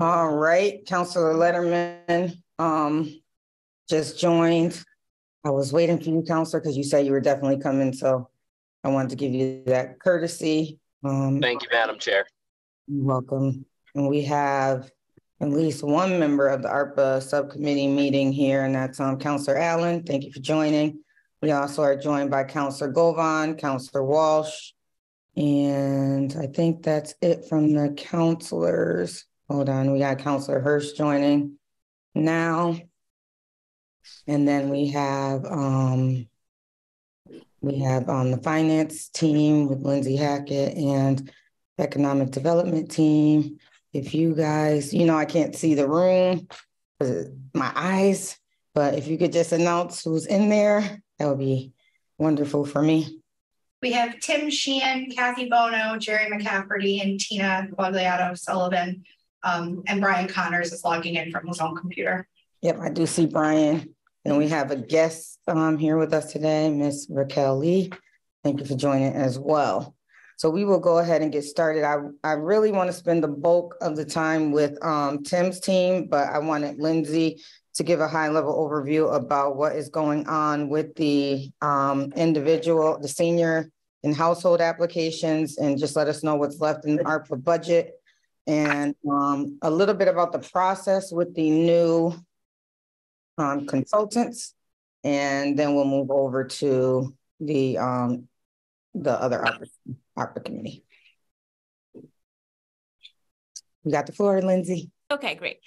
All right, Councilor Letterman just joined. I was waiting for you, Councilor, because you said you were definitely coming, so I wanted to give you that courtesy. Thank you, Madam Chair. You're welcome. And we have at least one member of the ARPA subcommittee meeting here, and that's Councilor Allen. Thank you for joining. We also are joined by Councilor Govan, Councilor Walsh, and I think that's it from the councilors. Hold on, we got Councilor Hirsch joining now. And then we have the finance team with Lindsay Hackett and economic development team. If you guys, I can't see the room with my eyes, but if you could just announce who's in there, that would be wonderful for me. We have Tim Sheehan, Kathy Bono, Jerry McCafferty, and Tina Guagliato Sullivan, and Brian Connors is logging in from his own computer. Yep, I do see Brian. And we have a guest here with us today, Ms. Raquel Lee. Thank you for joining as well. So we will go ahead and get started. I really want to spend the bulk of the time with Tim's team, but I wanted Lindsay to give a high-level overview about what is going on with the the senior and household applications, and just let us know what's left in the ARPA budget, and a little bit about the process with the new consultants, and then we'll move over to the other ARPA committee. You got the floor, Lindsay. Okay, great.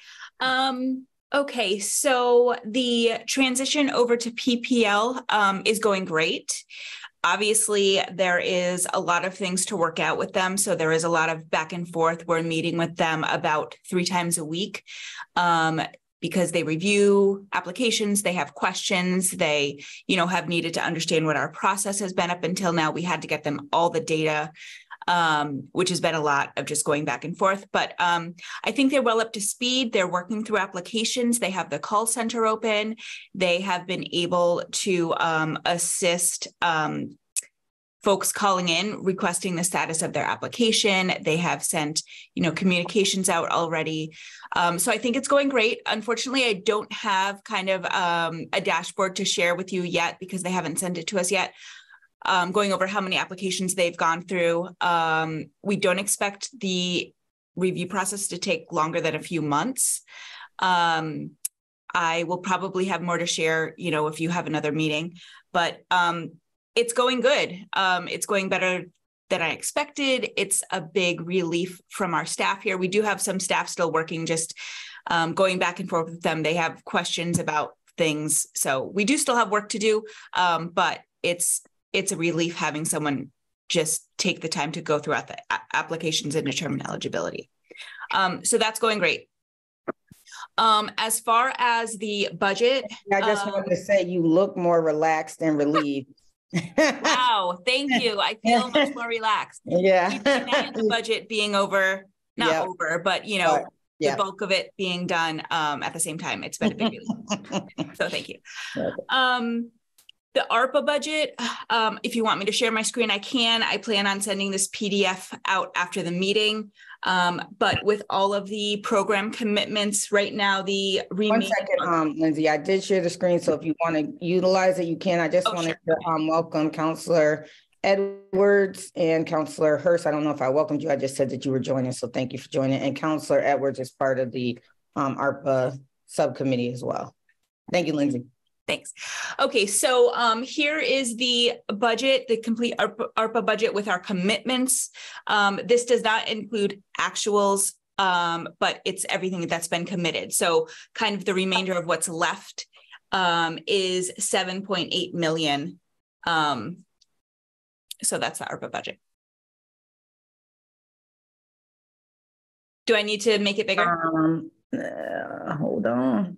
Okay, so the transition over to PPL is going great. Obviously, there is a lot of things to work out with them. So there is a lot of back and forth. We're meeting with them about 3 times a week because they review applications, they have questions, they, have needed to understand what our process has been up until now. We had to get them all the data, which has been a lot of just going back and forth. But I think they're well up to speed. They're working through applications. They have the call center open. They have been able to assist folks calling in, requesting the status of their application. They have sent, communications out already. So I think it's going great. Unfortunately, I don't have kind of a dashboard to share with you yet because they haven't sent it to us yet. Going over how many applications they've gone through. We don't expect the review process to take longer than a few months. I will probably have more to share, if you have another meeting, but it's going good. It's going better than I expected. It's a big relief from our staff here. We do have some staff still working, just going back and forth with them. They have questions about things. So we do still have work to do, but it's a relief having someone just take the time to go throughout the applications and determine eligibility. So that's going great. As far as the budget. I just wanted to say you look more relaxed and relieved. Wow, thank you. I feel much more relaxed. Yeah. The budget being over, not over, but the bulk of it being done at the same time. It's been a big relief. So thank you. The ARPA budget, if you want me to share my screen, I can. I plan on sending this PDF out after the meeting. But with all of the program commitments right now, the remaining— 1 second, Lindsay, I did share the screen. So if you want to utilize it, you can. I just wanted to welcome Councilor Edwards and Councilor Hurst. I don't know if I welcomed you. I just said that you were joining. So thank you for joining. And Councilor Edwards is part of the ARPA subcommittee as well. Thank you, Lindsay. Thanks. Okay, so here is the budget, the complete ARPA budget with our commitments. This does not include actuals, but it's everything that's been committed. So kind of the remainder of what's left is 7.8 million. So that's the ARPA budget. Do I need to make it bigger? Hold on.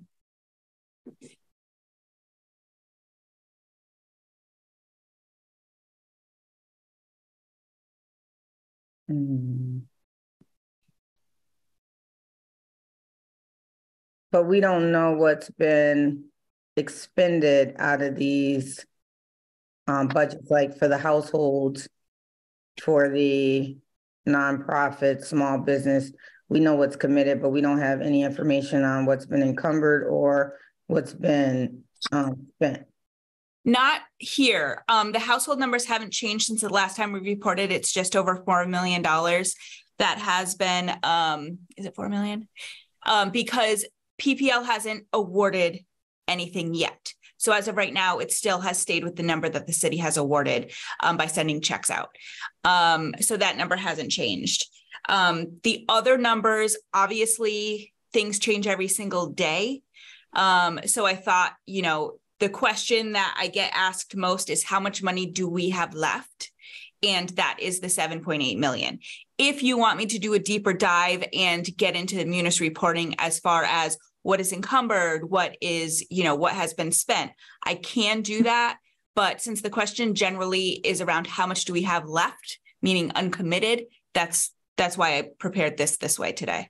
But we don't know what's been expended out of these budgets, like for the households, for the nonprofit, small business. we know what's committed, but we don't have any information on what's been encumbered or what's been spent. Not here. The household numbers haven't changed since the last time we reported. It's just over $4 million. That has been, is it $4 million? Because PPL hasn't awarded anything yet. So as of right now, it still has stayed with the number that the city has awarded by sending checks out. So that number hasn't changed. The other numbers, obviously, things change every single day. So I thought, you know, the question that I get asked most is how much money do we have left? And that is the 7.8 million. If you want me to do a deeper dive and get into the munis reporting as far as what is encumbered, what is, you know, what has been spent, I can do that. But since the question generally is around how much do we have left, meaning uncommitted, that's why I prepared this way today.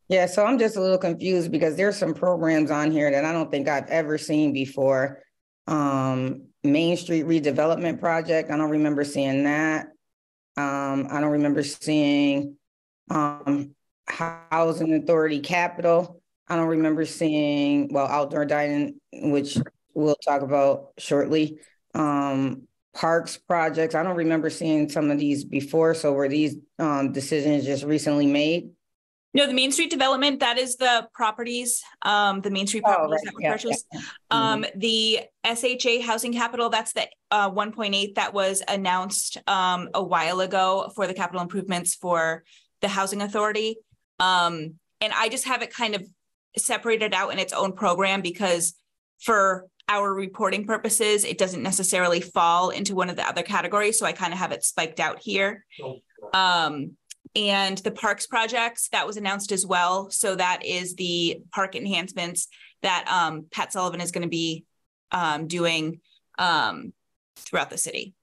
Yeah, so I'm just a little confused because there's some programs on here that I don't think I've ever seen before. Main Street Redevelopment Project, I don't remember seeing that. I don't remember seeing Housing Authority Capital. I don't remember seeing, well, outdoor dining, which we'll talk about shortly. Parks projects, I don't remember seeing some of these before. So were these decisions just recently made? No, the Main Street development, that is the properties, the Main Street properties that were purchased. The SHA Housing Capital, that's the 1.8 that was announced a while ago for the capital improvements for the Housing Authority. And I just have it kind of separated out in its own program because for our reporting purposes, it doesn't necessarily fall into one of the other categories. So I kind of have it spiked out here. And the parks projects that was announced as well. So that is the park enhancements that Pat Sullivan is going to be doing throughout the city.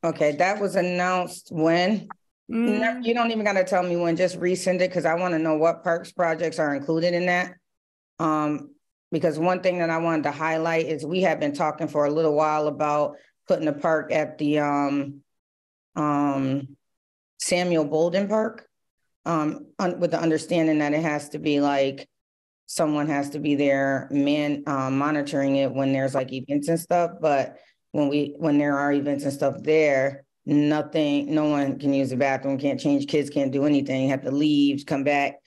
Okay, that was announced when? You don't even got to tell me when, just resend it because I want to know what parks projects are included in that. Because one thing that I wanted to highlight is we have been talking for a little while about putting a park at the Samuel Bolden Park, with the understanding that it has to be like someone has to be there monitoring it when there's like events and stuff. But when there are events and stuff there, no one can use the bathroom, can't change, kids can't do anything, have to leave, come back.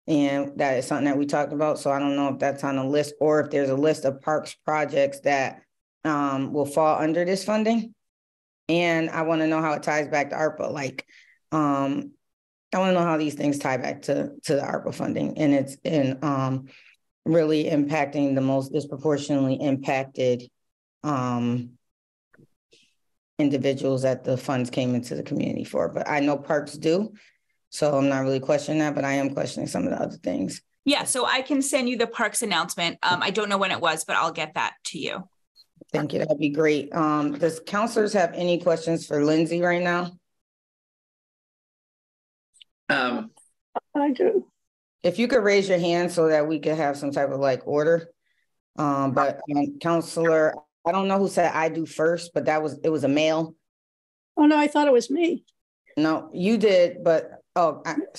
And that is something that we talked about. So I don't know if that's on a list or if there's a list of parks projects that will fall under this funding. And I want to know how it ties back to ARPA. Like, I want to know how these things tie back to the ARPA funding, and it's really impacting the most disproportionately impacted individuals that the funds came into the community for. But I know parks do, so I'm not really questioning that, but I am questioning some of the other things. Yeah, so I can send you the parks announcement. I don't know when it was, but I'll get that to you. Thank you. That'd be great. Does counselors have any questions for Lindsay right now? I do. If you could raise your hand so that we could have some type of like order. But Counselor, I don't know who said I do first, but it was a male. Oh no, I thought it was me. No, you did, but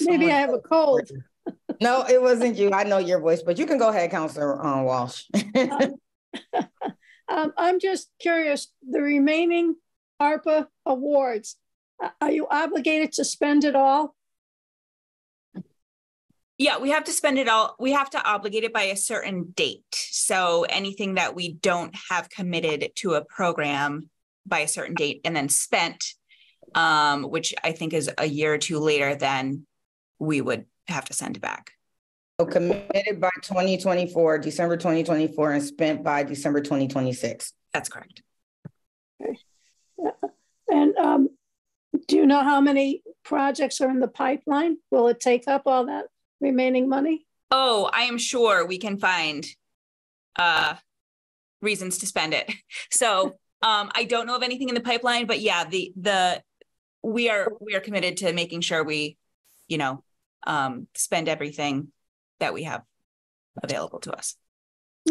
maybe I have a cold. No, it wasn't you. I know your voice, but you can go ahead, Counselor Walsh. I'm just curious, the remaining ARPA awards, are you obligated to spend it all? Yeah, we have to spend it all. We have to obligate it by a certain date. So anything that we don't have committed to a program by a certain date and then spent, which I think is a year or two later, then we would have to send it back. So committed by 2024, December 2024, and spent by December 2026. That's correct. Okay. And do you know how many projects are in the pipeline? Will it take up all that remaining money? Oh, I am sure we can find reasons to spend it. So I don't know of anything in the pipeline, but yeah, we are committed to making sure we, spend everything that we have available to us.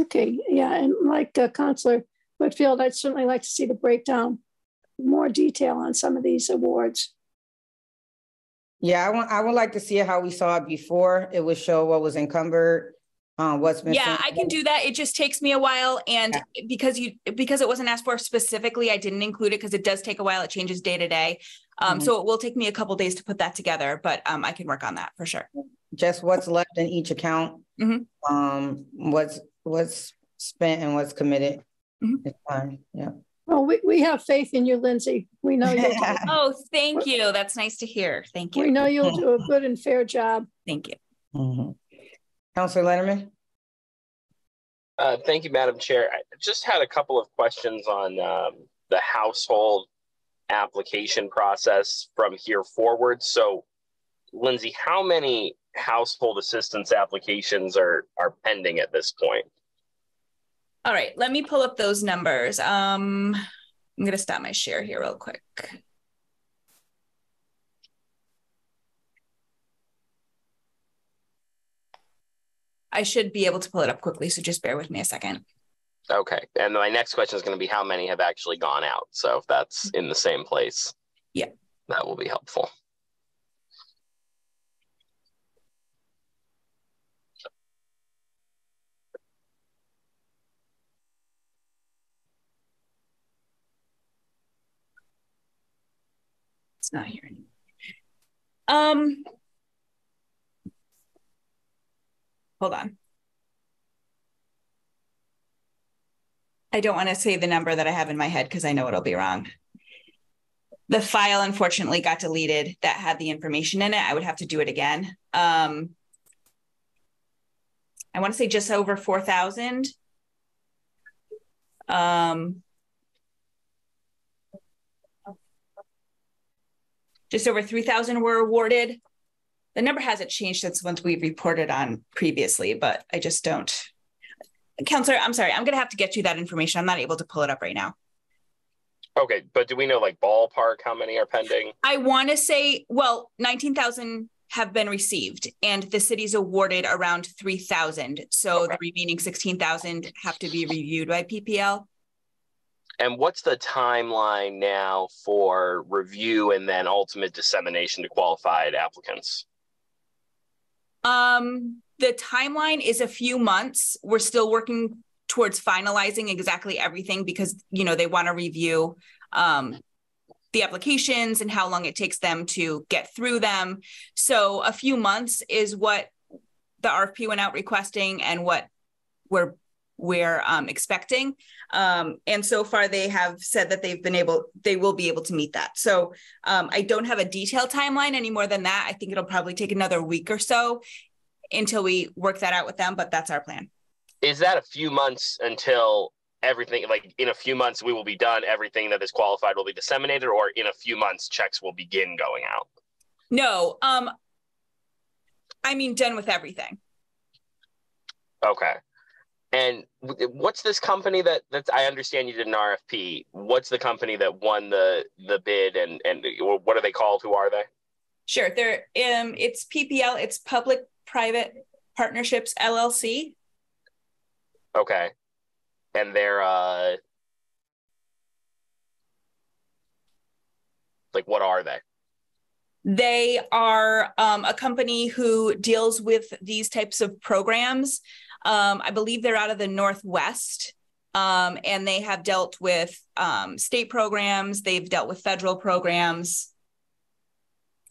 Okay, yeah, and like Councilor Whitfield, I'd certainly like to see the breakdown, more detail on some of these awards. Yeah, I would like to see how we saw it before. It would show what was encumbered, what's missing. Yeah, I can do that. It just takes me a while. And because it wasn't asked for specifically, I didn't include it because it does take a while. It changes day to day. So it will take me a couple days to put that together, but I can work on that for sure. Just what's left in each account, what's spent and what's committed. It's fine. Yeah. Well, we have faith in you, Lindsay. We know you'll do. Oh, thank you. That's nice to hear. Thank you. We know you'll do a good and fair job. Thank you. Councilor Letterman. Thank you, Madam Chair. I just had a couple of questions on the household application process from here forward. So, Lindsay, how many household assistance applications are pending at this point? All right, let me pull up those numbers. I'm going to stop my share here real quick. I should be able to pull it up quickly, so just bear with me a second. Okay, and my next question is going to be how many have actually gone out. So if that's in the same place, yeah, that will be helpful. It's not here anymore. Hold on. I don't want to say the number that I have in my head because I know it'll be wrong. The file unfortunately got deleted that had the information in it. I would have to do it again. I want to say just over 4,000. Just over 3,000 were awarded. The number hasn't changed since once we've reported on previously, but I just don't. Counselor, I'm sorry, I'm going to have to get you that information. I'm not able to pull it up right now. Okay, but do we know like ballpark how many are pending? I want to say, well, 19,000 have been received and the city's awarded around 3,000. So the remaining 16,000 have to be reviewed by PPL. And what's the timeline now for review and then ultimate dissemination to qualified applicants? The timeline is a few months. We're still working towards finalizing exactly everything because, you know, they want to review the applications and how long it takes them to get through them. So a few months is what the RFP went out requesting and what we're expecting. And so far they have said that they will be able to meet that. So I don't have a detailed timeline any more than that. I think it'll probably take another week or so until we work that out with them, but that's our plan. Is that a few months until everything, like in a few months we will be done, everything that is qualified will be disseminated, or in a few months checks will begin going out? No, I mean done with everything. Okay. And what's this company that I understand you did an RFP? What's the company that won the bid and what are they called? Who are they? Sure. They're it's PPL, it's Public-Private Partnerships LLC. Okay. And they're like, what are they? They are a company who deals with these types of programs. I believe they're out of the Northwest, and they have dealt with state programs. They've dealt with federal programs.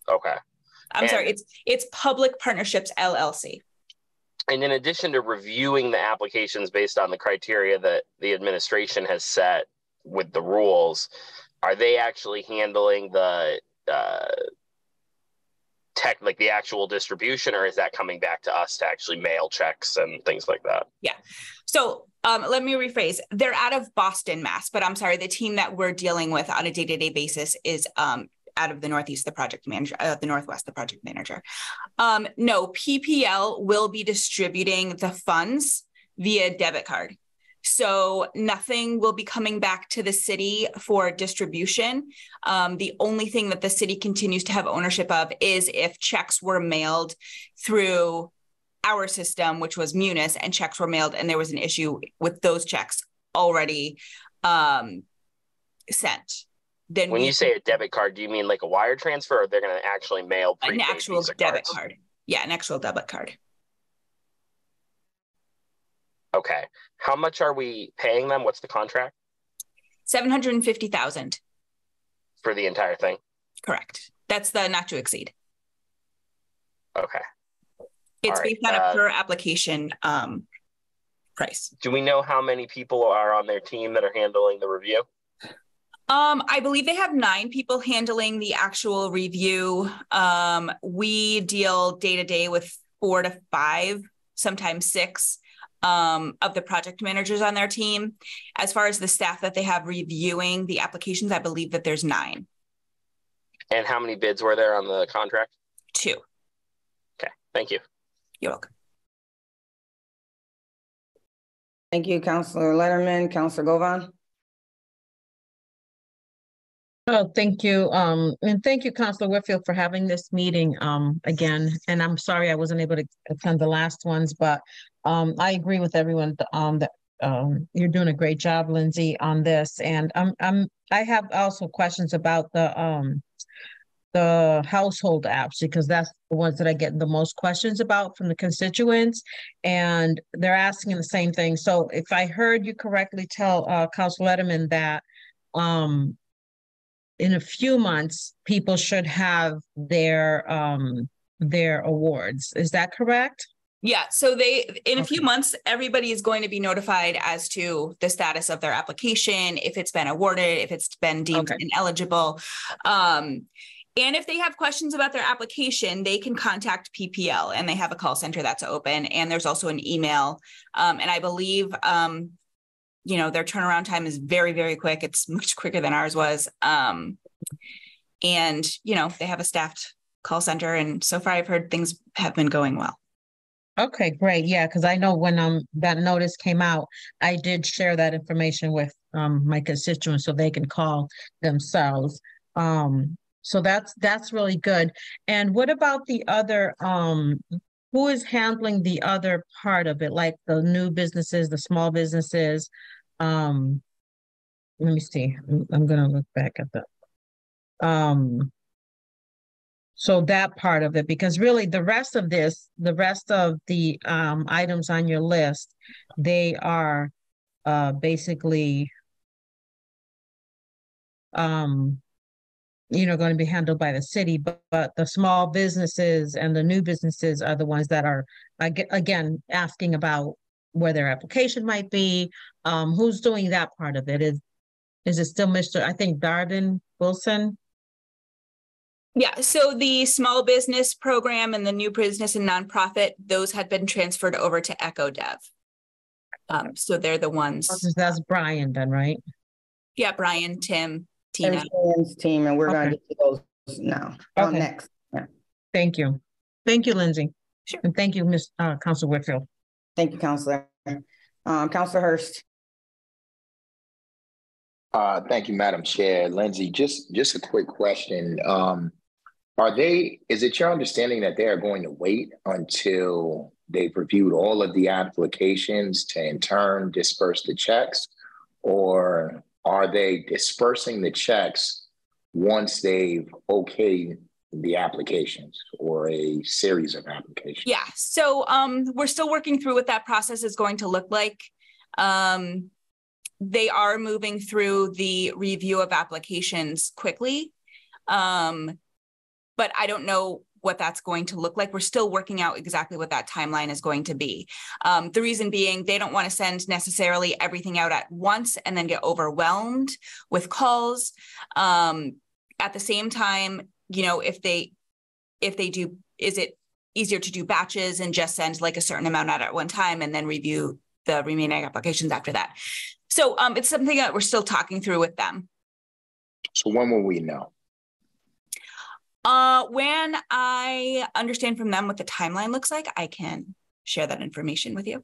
Okay. I'm sorry, it's Public Partnerships LLC. And in addition to reviewing the applications based on the criteria that the administration has set with the rules, are they actually handling the like the actual distribution, or is that coming back to us to actually mail checks and things like that? Yeah. So let me rephrase. They're out of Boston, Mass, but I'm sorry, the team that we're dealing with on a day-to-day basis is out of the Northeast, the project manager, the Northwest, the project manager. No, PPL will be distributing the funds via debit card. So nothing will be coming back to the city for distribution. The only thing that the city continues to have ownership of is if checks were mailed through our system, which was Munis, and checks were mailed and there was an issue with those checks already sent. then when you say a debit card, do you mean like a wire transfer, or they're going to actually mail prepaid an actual Visa debit cards? card? Yeah, an actual debit card. Okay. How much are we paying them? What's the contract? $750,000. For the entire thing? Correct. That's the not to exceed. Okay. It's based on a per application price. Do we know how many people are on their team that are handling the review? I believe they have 9 people handling the actual review. We deal day to day with 4 to 5, sometimes 6 of the project managers on their team. As far as the staff that they have reviewing the applications, I believe that there's 9. And how many bids were there on the contract? 2. Okay, thank you. You're welcome. Thank you, Councilor Letterman. Councilor Govan. Oh, thank you. And thank you, Councilor Whitfield, for having this meeting again. And I'm sorry I wasn't able to attend the last ones, but I agree with everyone that you're doing a great job, Lindsay, on this. And I have also questions about the household apps, because that's the ones that I get the most questions about from the constituents, and they're asking the same thing. So if I heard you correctly tell Councilor Letterman that in a few months, people should have their awards. Is that correct? Yeah, so in a few months, everybody is going to be notified as to the status of their application, if it's been awarded, if it's been deemed ineligible. And if they have questions about their application, they can contact PPL, and they have a call center that's open. And there's also an email. And I believe their turnaround time is very, very quick. It's much quicker than ours was. And, they have a staffed call center. And so far I've heard things have been going well. Okay, great. Yeah, because I know when that notice came out, I did share that information with my constituents so they can call themselves. So that's really good. And what about the other, who is handling the other part of it, like the new businesses, the small businesses? Let me see. I'm going to look back at the, so that part of it, because really the rest of the items on your list, they are basically, going to be handled by the city, but the small businesses and the new businesses are the ones that are, again, asking about where their application might be. Who's doing that part of it? Is it still Mr. I think Darden Wilson? Yeah, so the small business program and the new business and nonprofit, those had been transferred over to EchoDev. So they're the ones. That's Brian then, right? Yeah, Brian, Tim, Tina. Team, and we're going to get to those now. Next. Yeah. Thank you. Thank you, Lindsay. Sure. And thank you, Ms. Councilor Whitfield. Thank you, Councilor. Councilor Hurst. Thank you, Madam Chair. Lindsay, just a quick question. Is it your understanding that they are going to wait until they've reviewed all of the applications to in turn disperse the checks? Or are they dispersing the checks once they've okayed the applications or a series of applications? Yeah, so we're still working through what that process is going to look like. They are moving through the review of applications quickly, but I don't know what that's going to look like. We're still working out exactly what that timeline is going to be. The reason being, they don't want to send necessarily everything out at once and then get overwhelmed with calls. At the same time, if they do, is it easier to do batches and just send like a certain amount out at one time and then review the remaining applications after that? So it's something that we're still talking through with them. So when will we know? When I understand from them what the timeline looks like, I can share that information with you.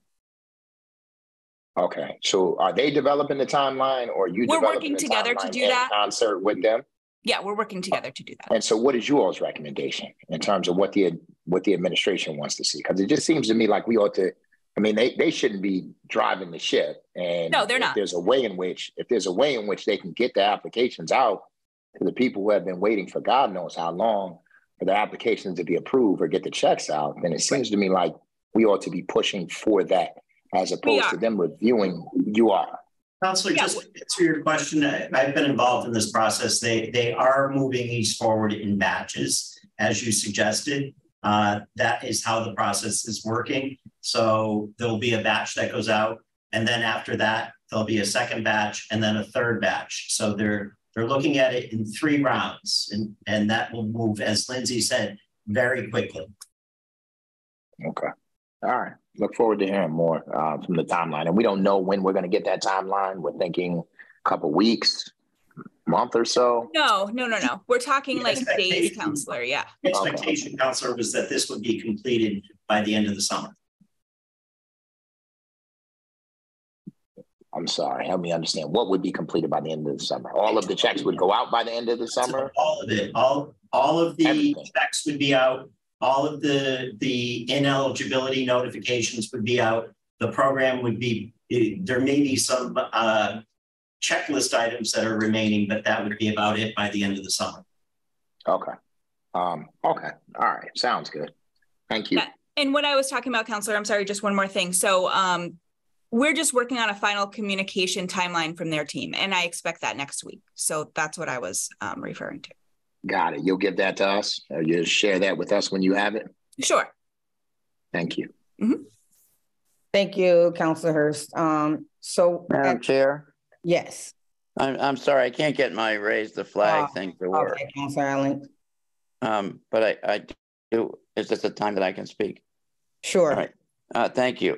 Okay. So are they developing the timeline, or we're working together to do that in concert with them? Yeah, we're working together to do that. And so what is you all's recommendation in terms of what the administration wants to see? Because it just seems to me like we ought to, they shouldn't be driving the ship. And no, they're not. If there's a way in which they can get the applications out to the people who have been waiting for God knows how long for their applications to be approved or get the checks out, then it seems to me like we ought to be pushing for that as opposed to them reviewing. You are. Counselor, just to answer your question, I've been involved in this process. They are moving these forward in batches, as you suggested. That is how the process is working. So there'll be a batch that goes out, and then after that, there'll be a second batch and then a third batch. So they're looking at it in 3 rounds, and that will move, as Lindsay said, very quickly. Okay. All right. Look forward to hearing more from the timeline. And we don't know when we're going to get that timeline. We're thinking a couple weeks, month or so. No. We're talking like days, Counselor. Yeah. Expectation, Counselor, was that this would be completed by the end of the summer. I'm sorry. Help me understand. What would be completed by the end of the summer? All of the checks would go out by the end of the summer? All of it. All of the checks would be out. All of the ineligibility notifications would be out. The program would be, there may be some checklist items that are remaining, but that would be about it by the end of the summer. Okay. Okay. All right. Sounds good. Thank you. Yeah. And when I was talking about, Counselor, I'm sorry, just one more thing. So we're just working on a final communication timeline from their team, and I expect that next week. So that's what I was referring to. Got it. You'll give that to us, or you'll share that with us when you have it? Sure. Thank you. Mm-hmm. Thank you, Councilor Hurst. So, Madam Chair? Yes. I'm sorry, I can't get my raise the flag thing to work. Okay, Councilor Allen. But I do, is this a time that I can speak? Sure. All right. Thank you.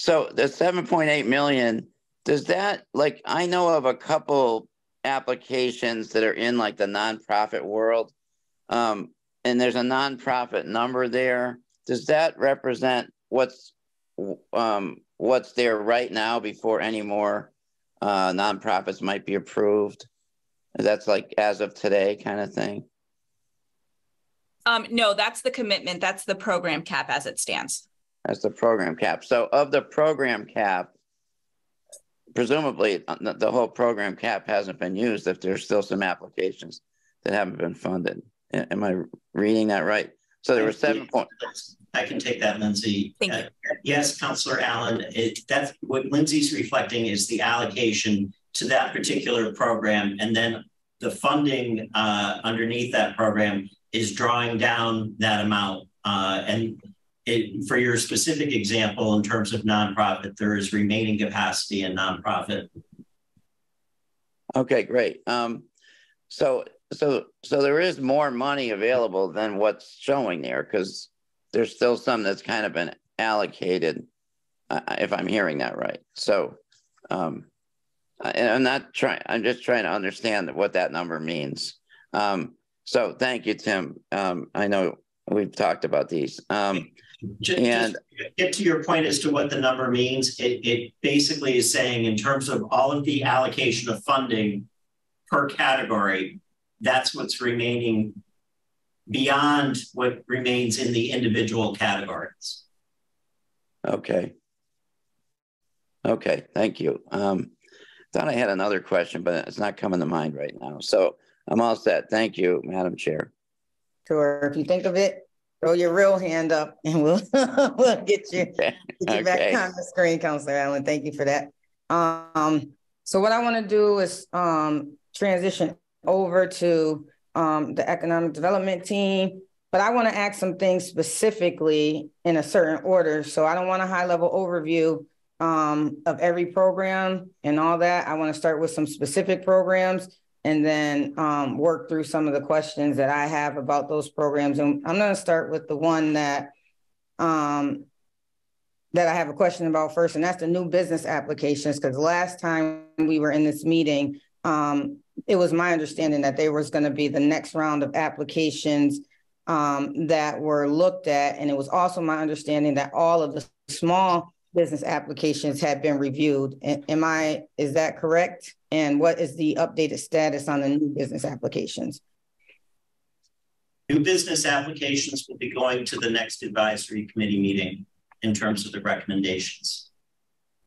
So the 7.8 million, does that, like, I know of a couple applications that are in like the nonprofit world, and there's a nonprofit number there. Does that represent what's there right now before any more nonprofits might be approved? That's like as of today kind of thing? No, that's the commitment. That's the program cap as it stands. That's the program cap. So of the program cap, presumably the whole program cap hasn't been used if there's still some applications that haven't been funded. Am I reading that right? So there were 7 points. I can take that, Lindsay. Thank you. Yes, Councilor Allen, that's what Lindsay's reflecting is the allocation to that particular program. And then the funding underneath that program is drawing down that amount. For your specific example, in terms of nonprofit, there is remaining capacity in nonprofit. Okay, great. So there is more money available than what's showing there, because there's still some that's kind of been allocated, if I'm hearing that right. So, and I'm just trying to understand what that number means. So thank you, Tim. I know we've talked about these. Just get to your point as to what the number means. It basically is saying in terms of all of the allocation of funding per category, that's what's remaining beyond what remains in the individual categories. Okay. Okay, thank you. Thought I had another question, but it's not coming to mind right now. So I'm all set. Thank you, Madam Chair. Sure. If you think of it, throw your real hand up and we'll get you back on the screen, Councilor Allen. Thank you for that. So what I want to do is transition over to the economic development team, but I want to ask some things specifically in a certain order. So I don't want a high level overview of every program and all that. I want to start with some specific programs and then work through some of the questions that I have about those programs. And I'm going to start with the one that I have a question about first, and that's the new business applications, because last time we were in this meeting, it was my understanding that there was going to be the next round of applications that were looked at. And it was also my understanding that all of the small business applications had been reviewed. Is that correct? And what is the updated status on the new business applications? New business applications will be going to the next advisory committee meeting in terms of the recommendations.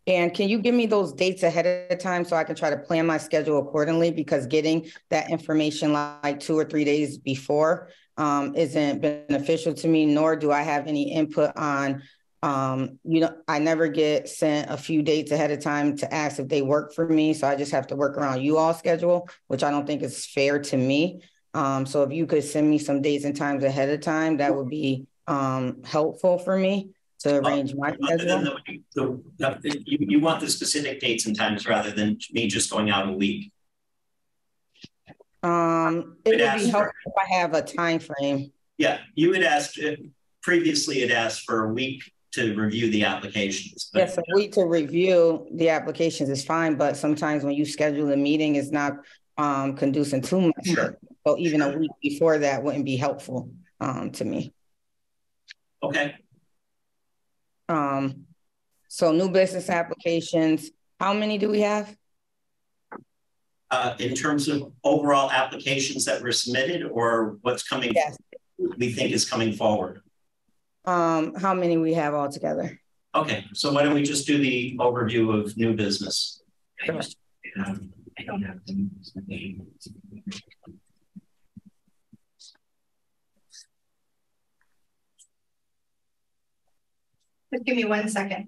And can you give me those dates ahead of time so I can try to plan my schedule accordingly? Because getting that information like 2 or 3 days before isn't beneficial to me, nor do I have any input on, I never get sent a few dates ahead of time to ask if they work for me. So I just have to work around you all schedule, which I don't think is fair to me. So if you could send me some dates and times ahead of time, that would be helpful for me to arrange my schedule. You want the specific dates and times rather than me just going out a week. It would be helpful if I have a time frame. Yeah, you had asked previously. Had asked for a week to review the applications. Yes, a week to review the applications is fine, but sometimes when you schedule a meeting, it's not conducive too much. Sure. So even a week before that wouldn't be helpful to me. Okay. So new business applications, how many do we have? In terms of overall applications that were submitted, or what's coming, yes, we think is coming forward? How many we have altogether? Okay, so why don't we just do the overview of new business? Sure. I don't have the name. Just give me 1 second.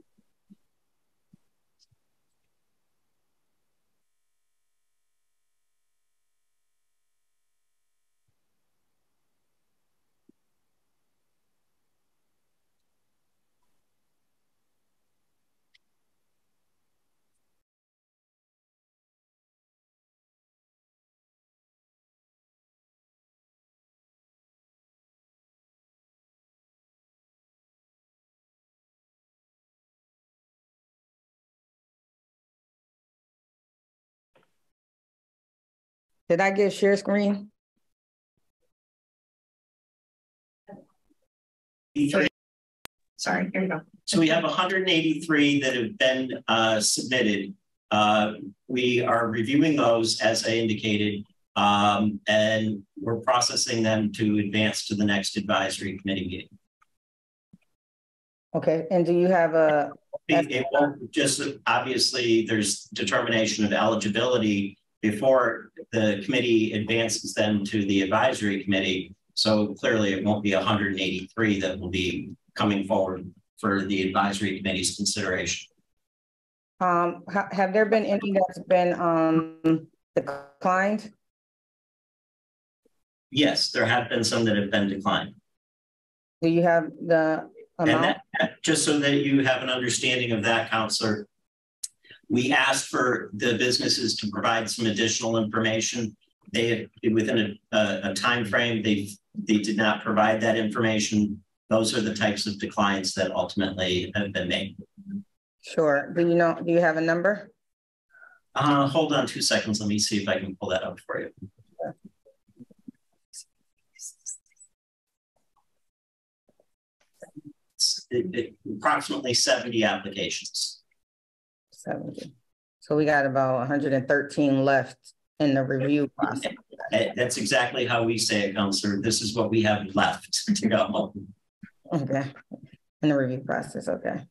Did I get share screen? Sorry, here you go. So we have 183 that have been submitted. We are reviewing those as I indicated, and we're processing them to advance to the next advisory committee meeting. Okay, and do you have a... It won't just, obviously there's determination of eligibility before the committee advances them to the advisory committee. So clearly it won't be 183 that will be coming forward for the advisory committee's consideration. Have there been any that's been declined? Yes, there have been some that have been declined. Do you have the amount? And just so that you have an understanding of that, Counselor, we asked for the businesses to provide some additional information. They, within a time frame, they did not provide that information. Those are the types of declines that ultimately have been made. Sure. Do you have a number? Hold on 2 seconds. Let me see if I can pull that up for you. Approximately 70 applications. 70. So we got about 113 left in the review process. That's exactly how we say it, Counselor. This is what we have left to go. Okay. In the review process, okay.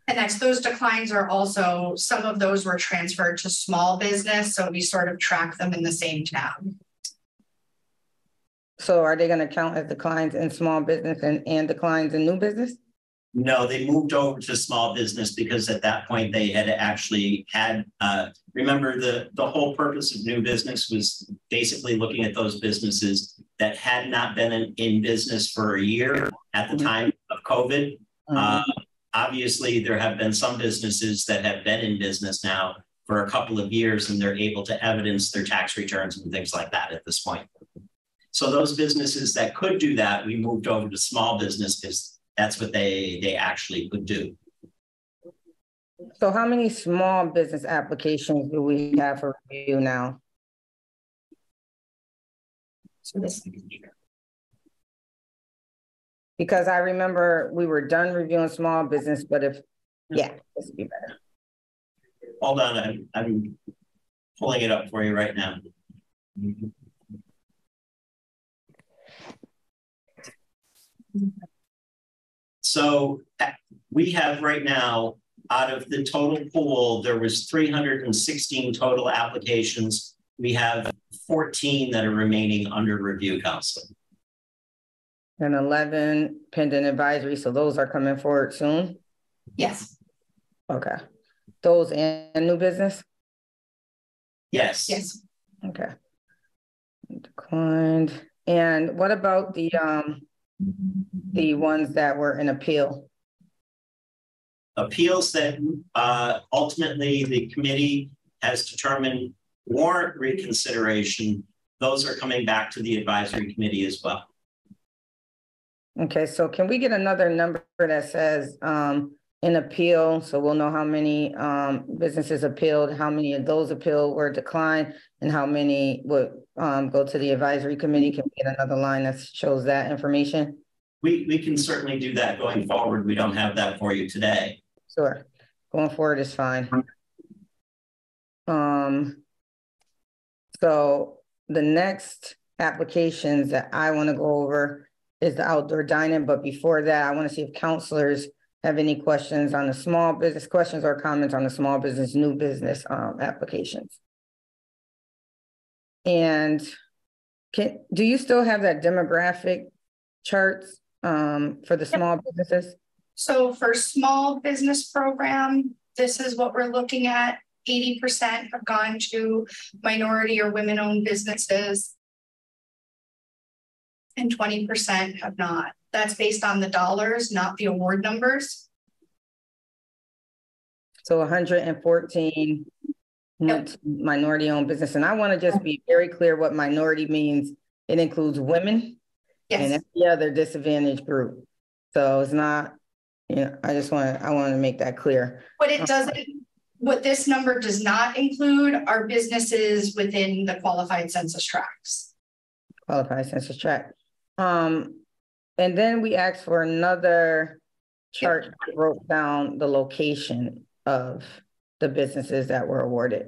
And next, those declines are also, some of those were transferred to small business, so we sort of track them in the same tab. So are they going to count as declines in small business and declines in new business? No, they moved over to small business because at that point they had actually had, remember the whole purpose of new business was basically looking at those businesses that had not been in business for a year at the time of COVID. Obviously, there have been some businesses that have been in business now for a couple of years and they're able to evidence their tax returns and things like that at this point. So those businesses that could do that, we moved over to small business because that's what they actually could do. So how many small business applications do we have for review now? Because I remember we were done reviewing small business, but if, yeah, this would be better. Hold on, I'm pulling it up for you right now. So we have right now out of the total pool, there was 316 total applications. We have 14 that are remaining under review, Council. And 11 pending advisory. So those are coming forward soon? Yes. Okay. Those and new business? Yes. Yes. Okay. Declined. And what about the ones that were in appeal? Appeals that ultimately the committee has determined warrant reconsideration, those are coming back to the advisory committee as well. Okay, so can we get another number that says in appeal, so we'll know how many businesses appealed, how many of those appeal were declined, and how many would go to the advisory committee? Can we get another line that shows that information? We can certainly do that going forward. We don't have that for you today. Sure, going forward is fine. So the next applications that I want to go over is the outdoor dining, but before that, I want to see if counselors have any questions on the small business, questions or comments on the small business, new business applications. And do you still have that demographic charts for the small businesses? So for small business program, this is what we're looking at. 80% have gone to minority or women-owned businesses, and 20% have not. That's based on the dollars, not the award numbers. So 114 minority-owned business. And I want to just be very clear what minority means. It includes women and every other disadvantaged group. So it's not, you know, I want to make that clear. But it doesn't, what this number does not include are businesses within the qualified census tracts. Qualified census tract. And then we asked for another chart that broke down the location of the businesses that were awarded.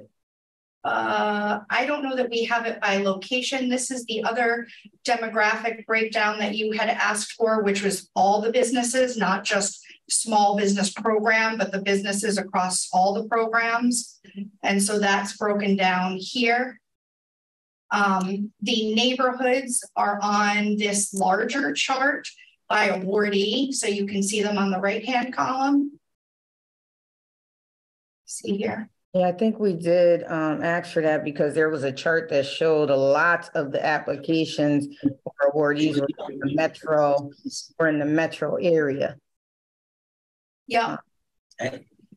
I don't know that we have it by location. This is the other demographic breakdown that you had asked for, which was all the businesses, not just small business program, but the businesses across all the programs. And so that's broken down here. The neighborhoods are on this larger chart by awardee, so you can see them on the right-hand column. See here. Yeah, I think we did ask for that because there was a chart that showed a lot of the applications for awardees were in the metro or in the metro area. Yeah.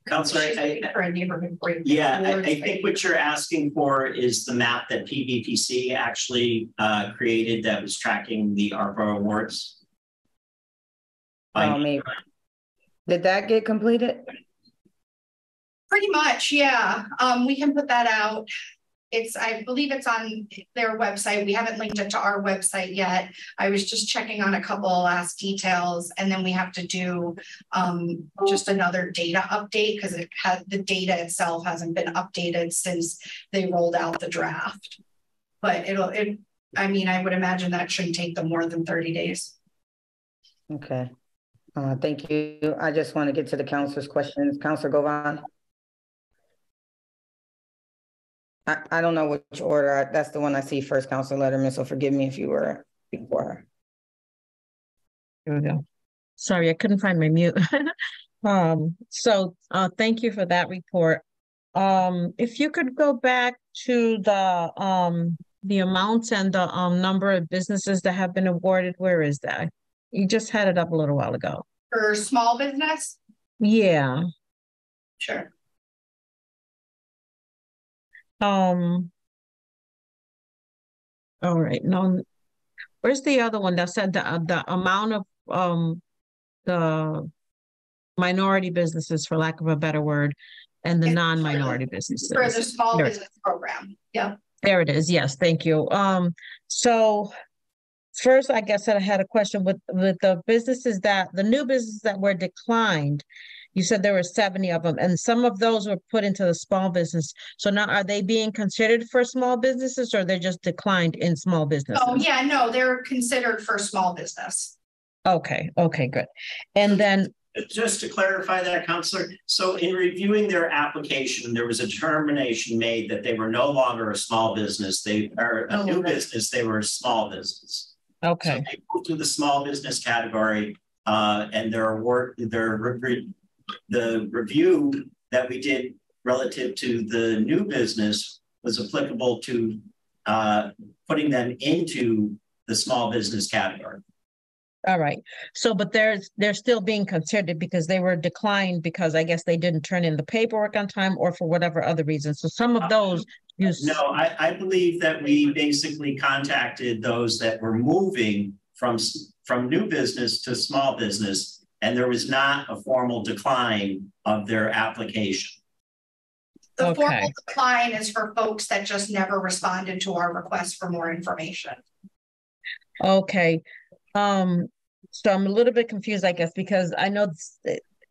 Counselor, I think what you're asking for is the map that PVPC actually created that was tracking the ARPA awards. Oh, maybe. Did that get completed? Pretty much, yeah. We can put that out. I believe it's on their website. We haven't linked it to our website yet. I was just checking on a couple of last details, and then we have to do just another data update because the data itself hasn't been updated since they rolled out the draft. But I mean, I would imagine that shouldn't take them more than 30 days. Okay. Thank you. I just want to get to the counselor's questions. Counselor Govan. I don't know which order. That's the one I see first, Counselor Letterman. So forgive me if you were before her. Here we go. Sorry, I couldn't find my mute. Thank you for that report. If you could go back to the amounts and the number of businesses that have been awarded, where is that? You just had it up a little while ago. For small business? Yeah. Sure. All right. No, where's the other one that said the amount of the minority businesses, for lack of a better word, and the non-minority businesses for the small business program? Yeah. There it is. Yes, thank you. So first, I guess I had a question with the businesses the new businesses that were declined. You said there were 70 of them, and some of those were put into the small business. So now are they being considered for small businesses, or they're just declined in small businesses? Oh, yeah, no, they're considered for small business. Okay, good. And then Just to clarify that, Councilor, so in reviewing their application, there was a determination made that they were no longer a small business. They are a new business. They were a small business. Okay. So they moved to the small business category, and the review that we did relative to the new business was applicable to putting them into the small business category. All right. So, but they're still being considered because they were declined because I guess they didn't turn in the paperwork on time or for whatever other reason. So some of those No, I believe that we basically contacted those that were moving from new business to small business, and there was not a formal decline of their application. The formal decline is for folks that just never responded to our request for more information. Okay. So I'm a little bit confused, I guess, because I know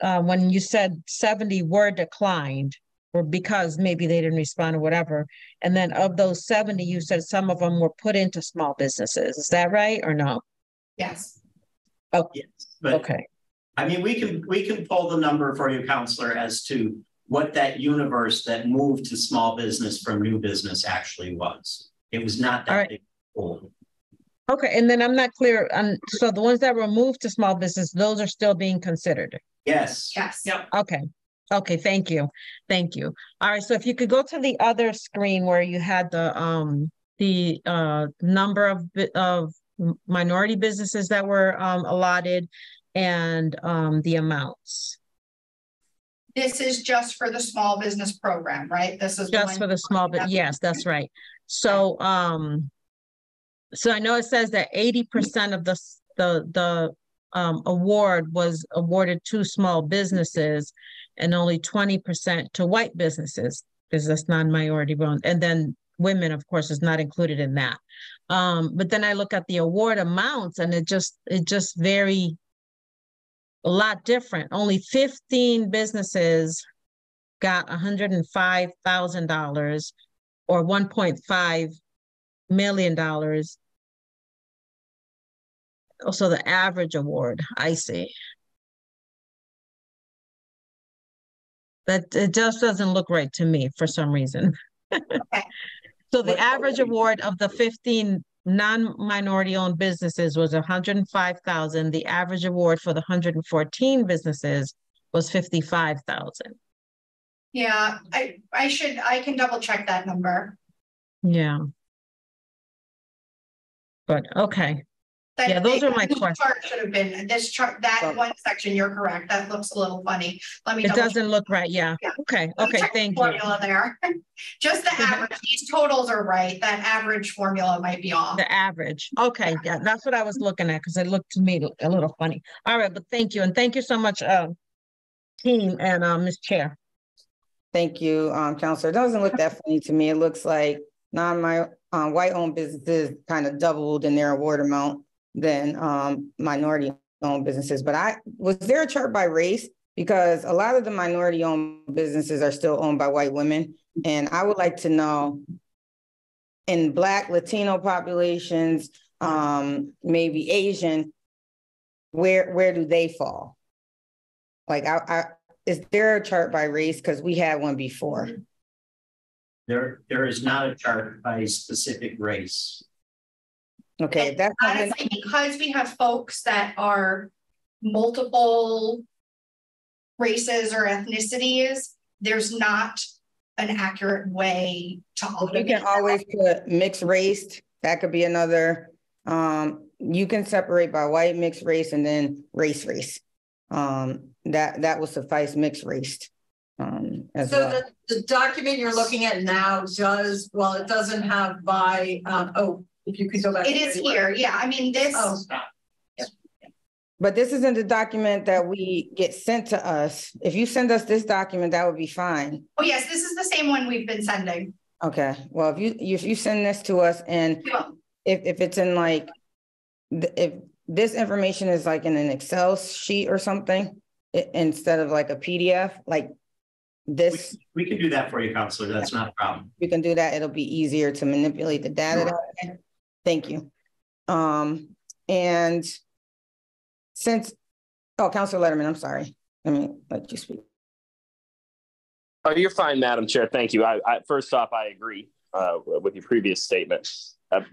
when you said 70 were declined or because maybe they didn't respond or whatever. And then of those 70, you said some of them were put into small businesses. Is that right or no? Yes. Oh, yes. But, okay. I mean, we can pull the number for you, Counselor, as to what that universe that moved to small business from new business actually was. It was not that big pool. Okay, and then I'm not clear on, so the ones that were moved to small business, those are still being considered? Yes. Yes. Yep. Okay. Okay, thank you. Thank you. All right, so if you could go to the other screen where you had the number of minority businesses that were allotted and the amounts. This is just for the small business program, right? This is just for the small business. Yes, that's right. So so I know it says that 80% of the award was awarded to small businesses and only 20% to white businesses because that's non-minority owned. And then women, of course, is not included in that. But then I look at the award amounts and it just very a lot different. Only 15 businesses got $105,000 or $1.5 million. Also the average award, I see. That it just doesn't look right to me for some reason. Okay. So the average award of the 15 non-minority owned businesses was $105,000. The average award for the 114 businesses was $55,000. Yeah, I can double check that number. Yeah. But okay. Yeah, those are my questions. Chart should have been this chart, that one section, you're correct. That looks a little funny. Let me It doesn't look right, yeah. Okay, okay, thank you. Formula there. Just the average, these totals are right. That average formula might be off. The average, okay, yeah, that's what I was looking at because it looked to me a little funny. All right, but thank you. And thank you so much, team and Ms. Chair. Thank you, Counselor. It doesn't look that funny to me. It looks like white-owned businesses kind of doubled in their award amount than minority-owned businesses. But was there a chart by race? Because a lot of the minority-owned businesses are still owned by white women. And I would like to know, in Black, Latino populations, maybe Asian, where do they fall? Like, is there a chart by race? Because we had one before. There is not a chart by specific race. Okay, that's honestly because we have folks that are multiple races or ethnicities. There's not an accurate way to automate. You can always put mixed race. That could be another. You can separate by white, mixed race, and then race. That will suffice mixed race. As so well. the document you're looking at now does, well, it doesn't have by, if you could go back. It is here. Yeah. I mean, this. Oh. Yeah. But this isn't the document that we get sent to us. If you send us this document, that would be fine. Oh, yes. This is the same one we've been sending. Okay. Well, if you send this to us and if it's in like, if this information is like in an Excel sheet or something, instead of like a PDF, like this. We can do that for you, Counselor. That's not a problem. We can do that. It'll be easier to manipulate the data. Sure. Thank you. And since Oh, Councilor Letterman, I'm sorry. Let me let you speak. Oh, you're fine, Madam Chair. Thank you. First off, I agree with your previous statement.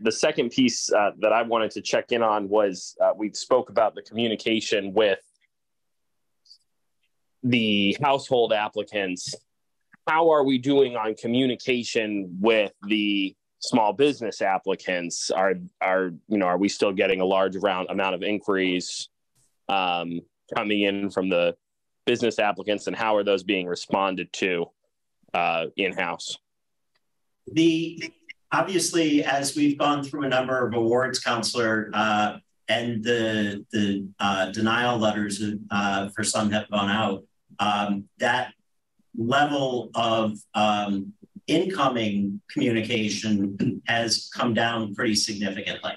The second piece that I wanted to check in on was we spoke about the communication with the household applicants. How are we doing on communication with the small business applicants? Are we still getting a large amount of inquiries coming in from the business applicants, and how are those being responded to in-house? Obviously, as we've gone through a number of awards, Councilor, and the denial letters for some have gone out, that level of incoming communication has come down pretty significantly.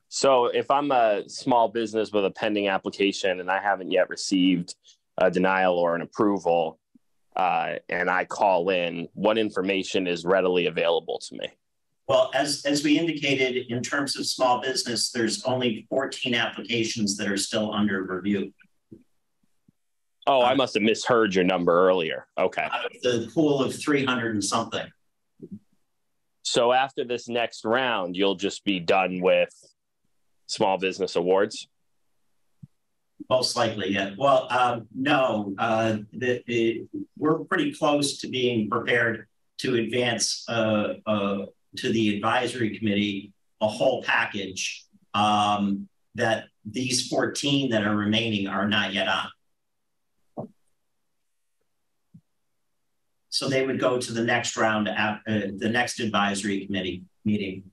So if I'm a small business with a pending application and I haven't yet received a denial or an approval, and I call in, what information is readily available to me? Well, as we indicated, in terms of small business, there's only 14 applications that are still under review. Oh, I must have misheard your number earlier. Okay. Out of the pool of 300 and something. So after this next round, you'll just be done with small business awards? Most likely, yeah. Well, no, we're pretty close to being prepared to advance to the advisory committee a whole package that these 14 that are remaining are not yet on. So they would go to the next round, the next advisory committee meeting.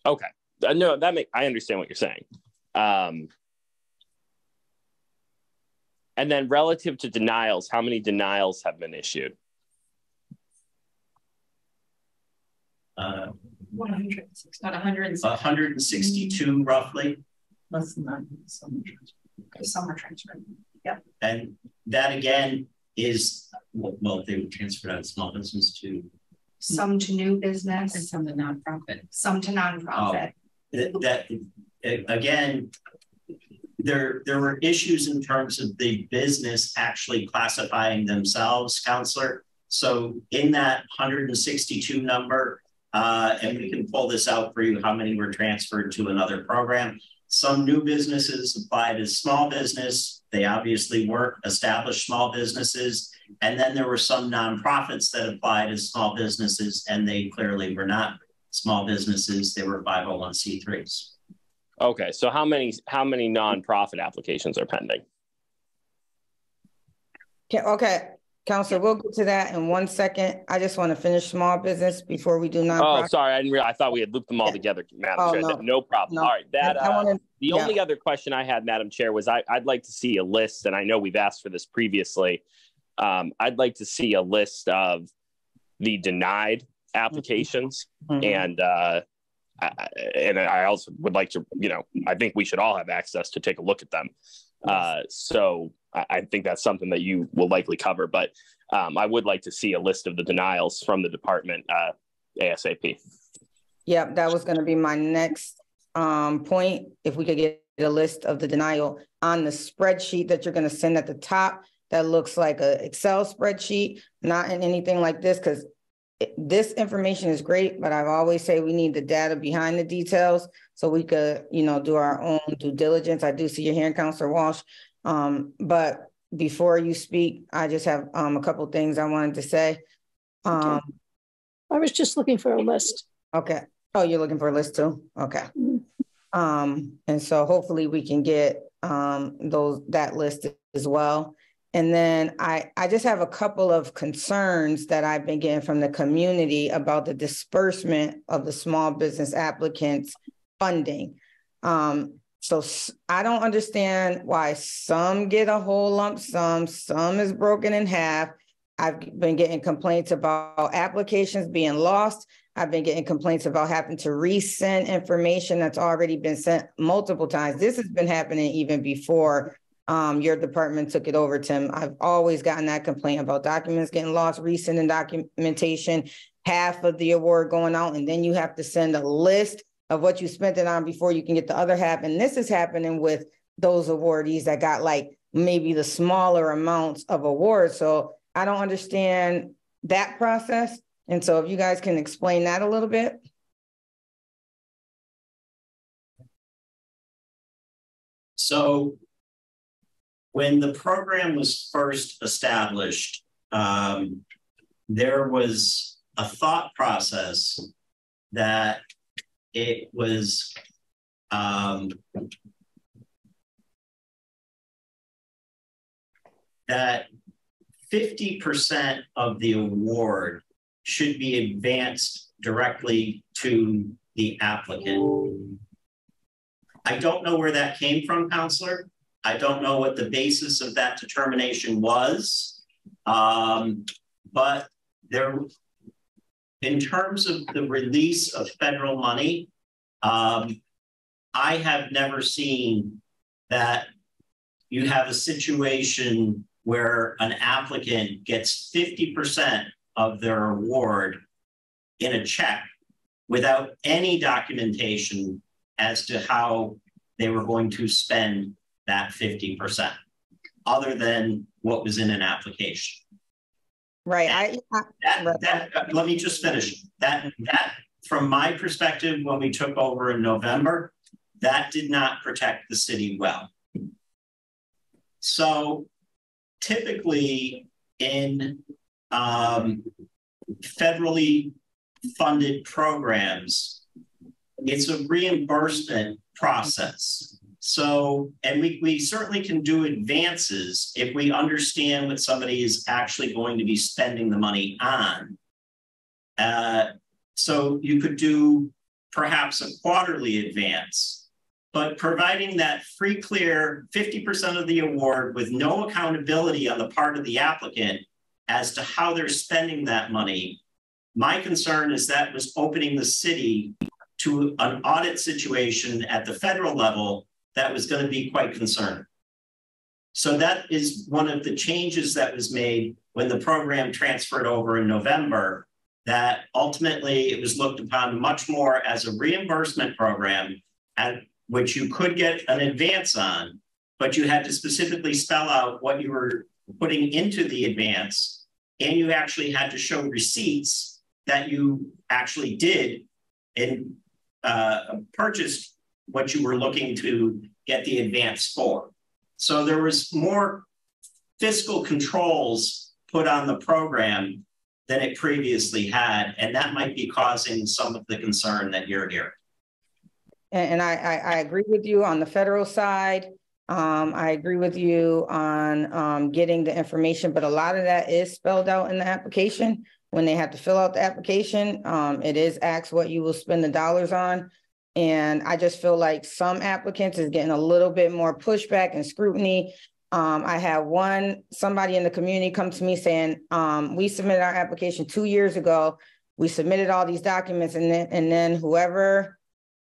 Okay, no, I understand what you're saying. And then relative to denials, how many denials have been issued? 162 roughly. Less than that. Some are transferred. Yeah. And that again is, well, they were transferred out of small business to some to new business and some to nonprofit. Some to nonprofit. That again, there were issues in terms of the business actually classifying themselves, Counselor. So in that 162 number, and we can pull this out for you, how many were transferred to another program. Some new businesses applied as small business. They obviously weren't established small businesses. And then there were some nonprofits that applied as small businesses, and they clearly were not small businesses. They were 501c3s. Okay, so how many nonprofit applications are pending? Okay. Counselor, we'll get to that in 1 second. I just want to finish small business before we do nonprofit. Oh, sorry, I didn't realize. I thought we had looped them all together, Madam Chair. No problem. No. All right, the only other question I had, Madam Chair, was I'd like to see a list, and I know we've asked for this previously. I'd like to see a list of the denied applications, and I also would like to, I think we should all have access to take a look at them. So I think that's something that you will likely cover, but I would like to see a list of the denials from the department ASAP. Yeah, that was going to be my next point. If we could get a list of the denial on the spreadsheet that you're going to send at the top, that looks like an Excel spreadsheet, not in anything like this, because this information is great, but I've always say we need the data behind the details so we could, do our own due diligence. I do see your hand, Councilor Walsh. But before you speak, I just have a couple of things I wanted to say. Okay. I was just looking for a list. Okay. Oh, you're looking for a list too? Okay. And so hopefully we can get that list as well. And then I just have a couple of concerns that I've been getting from the community about the disbursement of the small business applicants funding. So I don't understand why some get a whole lump sum, some is broken in half. I've been getting complaints about applications being lost. I've been getting complaints about having to resend information that's already been sent multiple times. This has been happening even before your department took it over, Tim. I've always gotten that complaint about documents getting lost, resending documentation. half of the award going out, and then you have to send a list of what you spent it on before you can get the other half. And this is happening with those awardees that got like maybe the smaller amounts of awards. So I don't understand that process. And so if you guys can explain that a little bit. So when the program was first established, there was a thought process that it was that 50% of the award should be advanced directly to the applicant. I don't know where that came from, Counselor. I don't know what the basis of that determination was. But there, in terms of the release of federal money, I have never seen that you have a situation where an applicant gets 50% of their award in a check without any documentation as to how they were going to spend that 50%, other than what was in an application. Right. Let me just finish. That from my perspective, when we took over in November, that did not protect the city well. So typically in federally funded programs, it's a reimbursement process. So, and we certainly can do advances if we understand what somebody is actually going to be spending the money on. So you could do perhaps a quarterly advance, but providing that free clear 50% of the award with no accountability on the part of the applicant as to how they're spending that money, my concern is that was opening the city to an audit situation at the federal level that was going to be quite concerning. So that is one of the changes that was made when the program transferred over in November, that ultimately it was looked upon much more as a reimbursement program at which you could get an advance on, but you had to specifically spell out what you were putting into the advance, and you actually had to show receipts that you actually did and purchased what you were looking to get the advance for. So there was more fiscal controls put on the program than it previously had, and that might be causing some of the concern that you're hearing. And I agree with you on the federal side. I agree with you on getting the information, but a lot of that is spelled out in the application. When they have to fill out the application, it is asked what you will spend the dollars on. And I just feel like some applicants is getting a little bit more pushback and scrutiny. I had somebody in the community come to me saying, we submitted our application 2 years ago. We submitted all these documents, and then whoever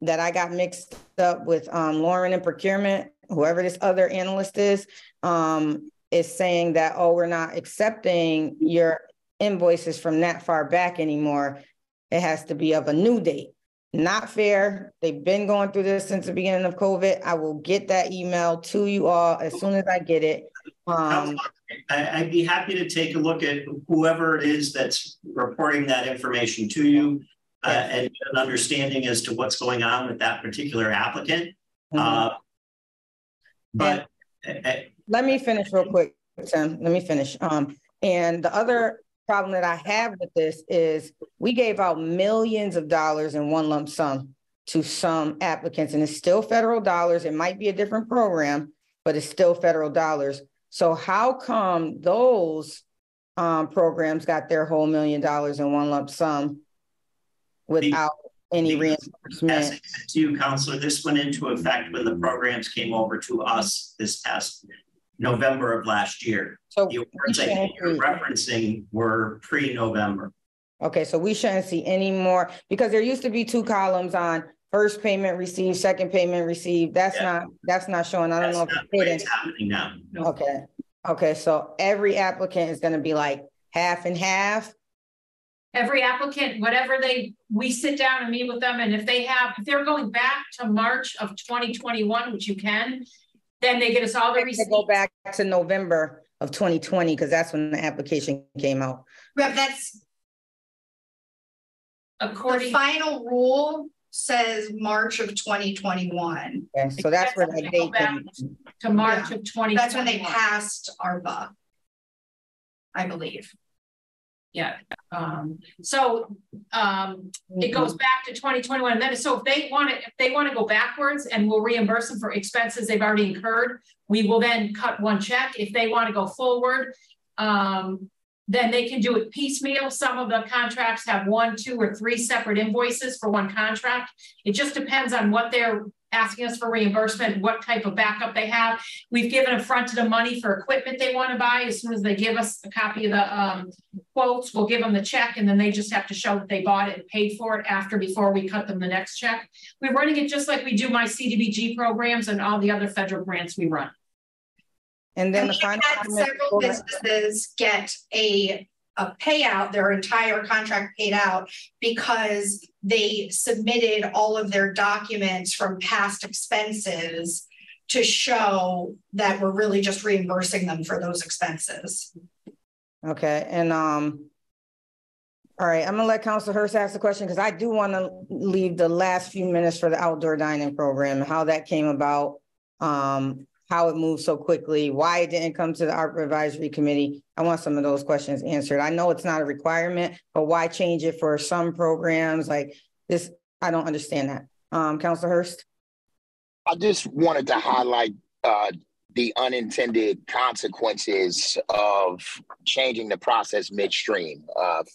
that I got mixed up with, Lauren in procurement, whoever this other analyst is saying that, oh, we're not accepting your invoices from that far back anymore. It has to be of a new date. Not fair. They've been going through this since the beginning of COVID. I will get that email to you all as soon as I get it. I'd be happy to take a look at whoever it is that's reporting that information to you and an understanding as to what's going on with that particular applicant. But let me finish real quick, Tim. Let me finish. And the other problem that I have with this is we gave out millions of dollars in one lump sum to some applicants, and it's still federal dollars. It might be a different program, but it's still federal dollars. So how come those programs got their whole $1 million in one lump sum without any reimbursement? As I said to you, Counselor, this went into effect when the programs came over to us this past November of last year. So the awards I think you're referencing were pre-November. Okay, so we shouldn't see any more, because there used to be 2 columns on first payment received, second payment received. That's not showing. I don't know if it's happening now. No. Okay, so every applicant is going to be like half and half. every applicant, whatever we sit down and meet with them. And if they're going back to March of 2021, which you can, then they get us all the receipts. Go back to November of 2020, because that's when the application came out. But that's according. The final rule says March of 2021. Okay, so that's where that date came to March of 2020. That's when they passed ARPA, I believe. Yeah. It goes back to 2021. And then so if they want to go backwards, and we'll reimburse them for expenses they've already incurred, we will then cut one check. If they want to go forward, then they can do it piecemeal. Some of the contracts have 1, 2, or 3 separate invoices for one contract. It just depends on what they're asking us for reimbursement, what type of backup they have. We've given a front of the money for equipment they want to buy. As soon as they give us a copy of the quotes, we'll give them the check, and then they just have to show that they bought it and paid for it before we cut them the next check. We're running it just like we do my CDBG programs and all the other federal grants we run. And then we've had several businesses get a payout, their entire contract paid out, because they submitted all of their documents from past expenses to show that we're really just reimbursing them for those expenses. Okay, and all right, I'm gonna let Councilor Hurst ask the question, because I do want to leave the last few minutes for the outdoor dining program, how that came about, how it moved so quickly, why it didn't come to the ARPA Advisory Committee. I want some of those questions answered. I know it's not a requirement, but why change it for some programs like this? I don't understand that. Councilor Hurst? I just wanted to highlight the unintended consequences of changing the process midstream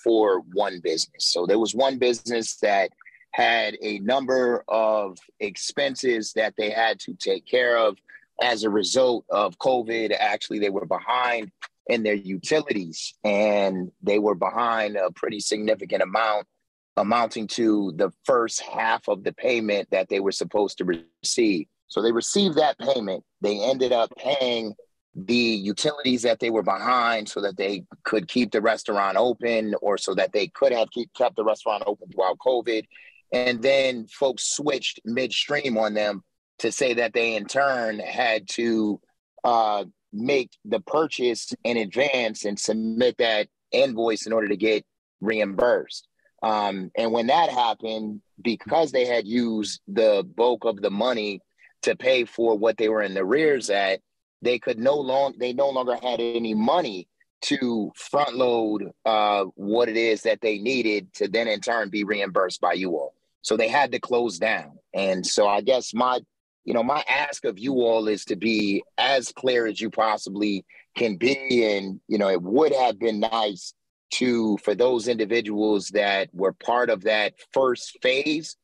for one business. So there was one business that had a number of expenses that they had to take care of as a result of COVID. Actually, they were behind in their utilities, and they were behind a pretty significant amount, amounting to the first half of the payment that they were supposed to receive. So they received that payment. They ended up paying the utilities that they were behind so that they could keep the restaurant open, or so that they could have kept the restaurant open throughout COVID. And then folks switched midstream on them to say that they in turn had to make the purchase in advance and submit that invoice in order to get reimbursed. And when that happened, because they had used the bulk of the money to pay for what they were in the arrears at, they no longer had any money to front load what it is that they needed to then in turn be reimbursed by you all. So they had to close down. And so I guess my ask of you all is to be as clear as you possibly can be. And, it would have been nice for those individuals that were part of that first phase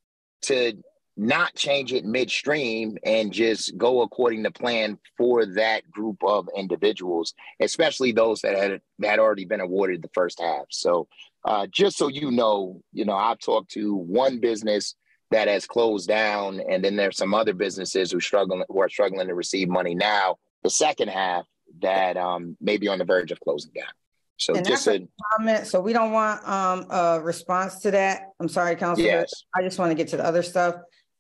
to not change it midstream and just go according to plan for that group of individuals, especially those that had already been awarded the first half. So just so I've talked to one business that has closed down, and then there's some other businesses who are struggling to receive money now, the second half, that may be on the verge of closing down. So and just a comment. So we don't want a response to that. I'm sorry, Councilor. Yes. I just want to get to the other stuff.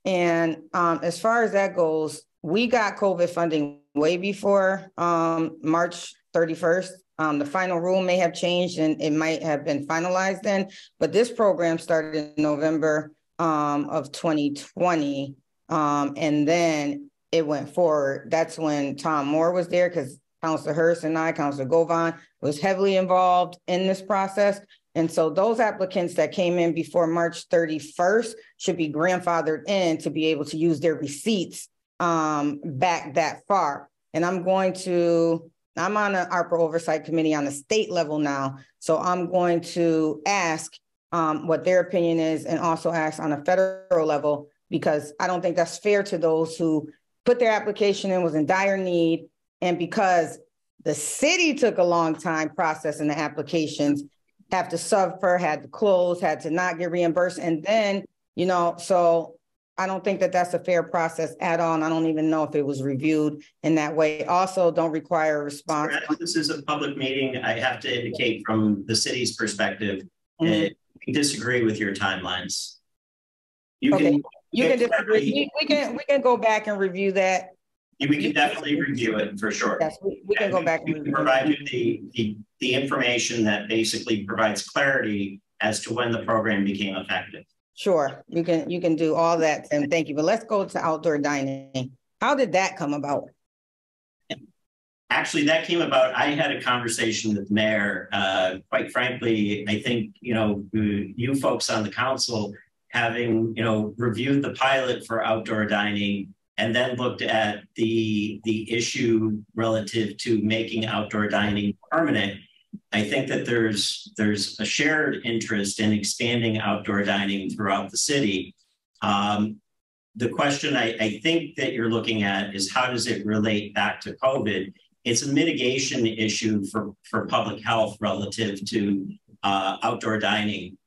And as far as that goes, we got COVID funding way before March 31st. The final rule may have changed and it might have been finalized then, but this program started in November of 2020. And then it went forward. That's when Tom Moore was there, because Councilor Hurst and Councilor Govan was heavily involved in this process. And so those applicants that came in before March 31st should be grandfathered in to be able to use their receipts back that far. And I'm on an ARPA Oversight Committee on the state level now. So I'm going to ask what their opinion is, and also ask on a federal level, because I don't think that's fair to those who put their application in, was in dire need. And because the city took a long time processing the applications, have to suffer, had to close, had to not get reimbursed. And then, so I don't think that that's a fair process at all. And I don't even know if it was reviewed in that way. Also, don't require a response. This is a public meeting. I have to indicate from the city's perspective, disagree with your timelines. You can disagree. We can go back and review that. We can definitely review it for sure. Yes, we can go back and review provide you the information that basically provides clarity as to when the program became effective. Sure, you can do all that, and thank you. But let's go to outdoor dining. How did that come about? Actually, that came about. I had a conversation with the mayor. Quite frankly, I think you folks on the council, having reviewed the pilot for outdoor dining and then looked at the issue relative to making outdoor dining permanent, I think that there's a shared interest in expanding outdoor dining throughout the city. The question I think that you're looking at is, how does it relate back to COVID? It's a mitigation issue for public health relative to outdoor dining,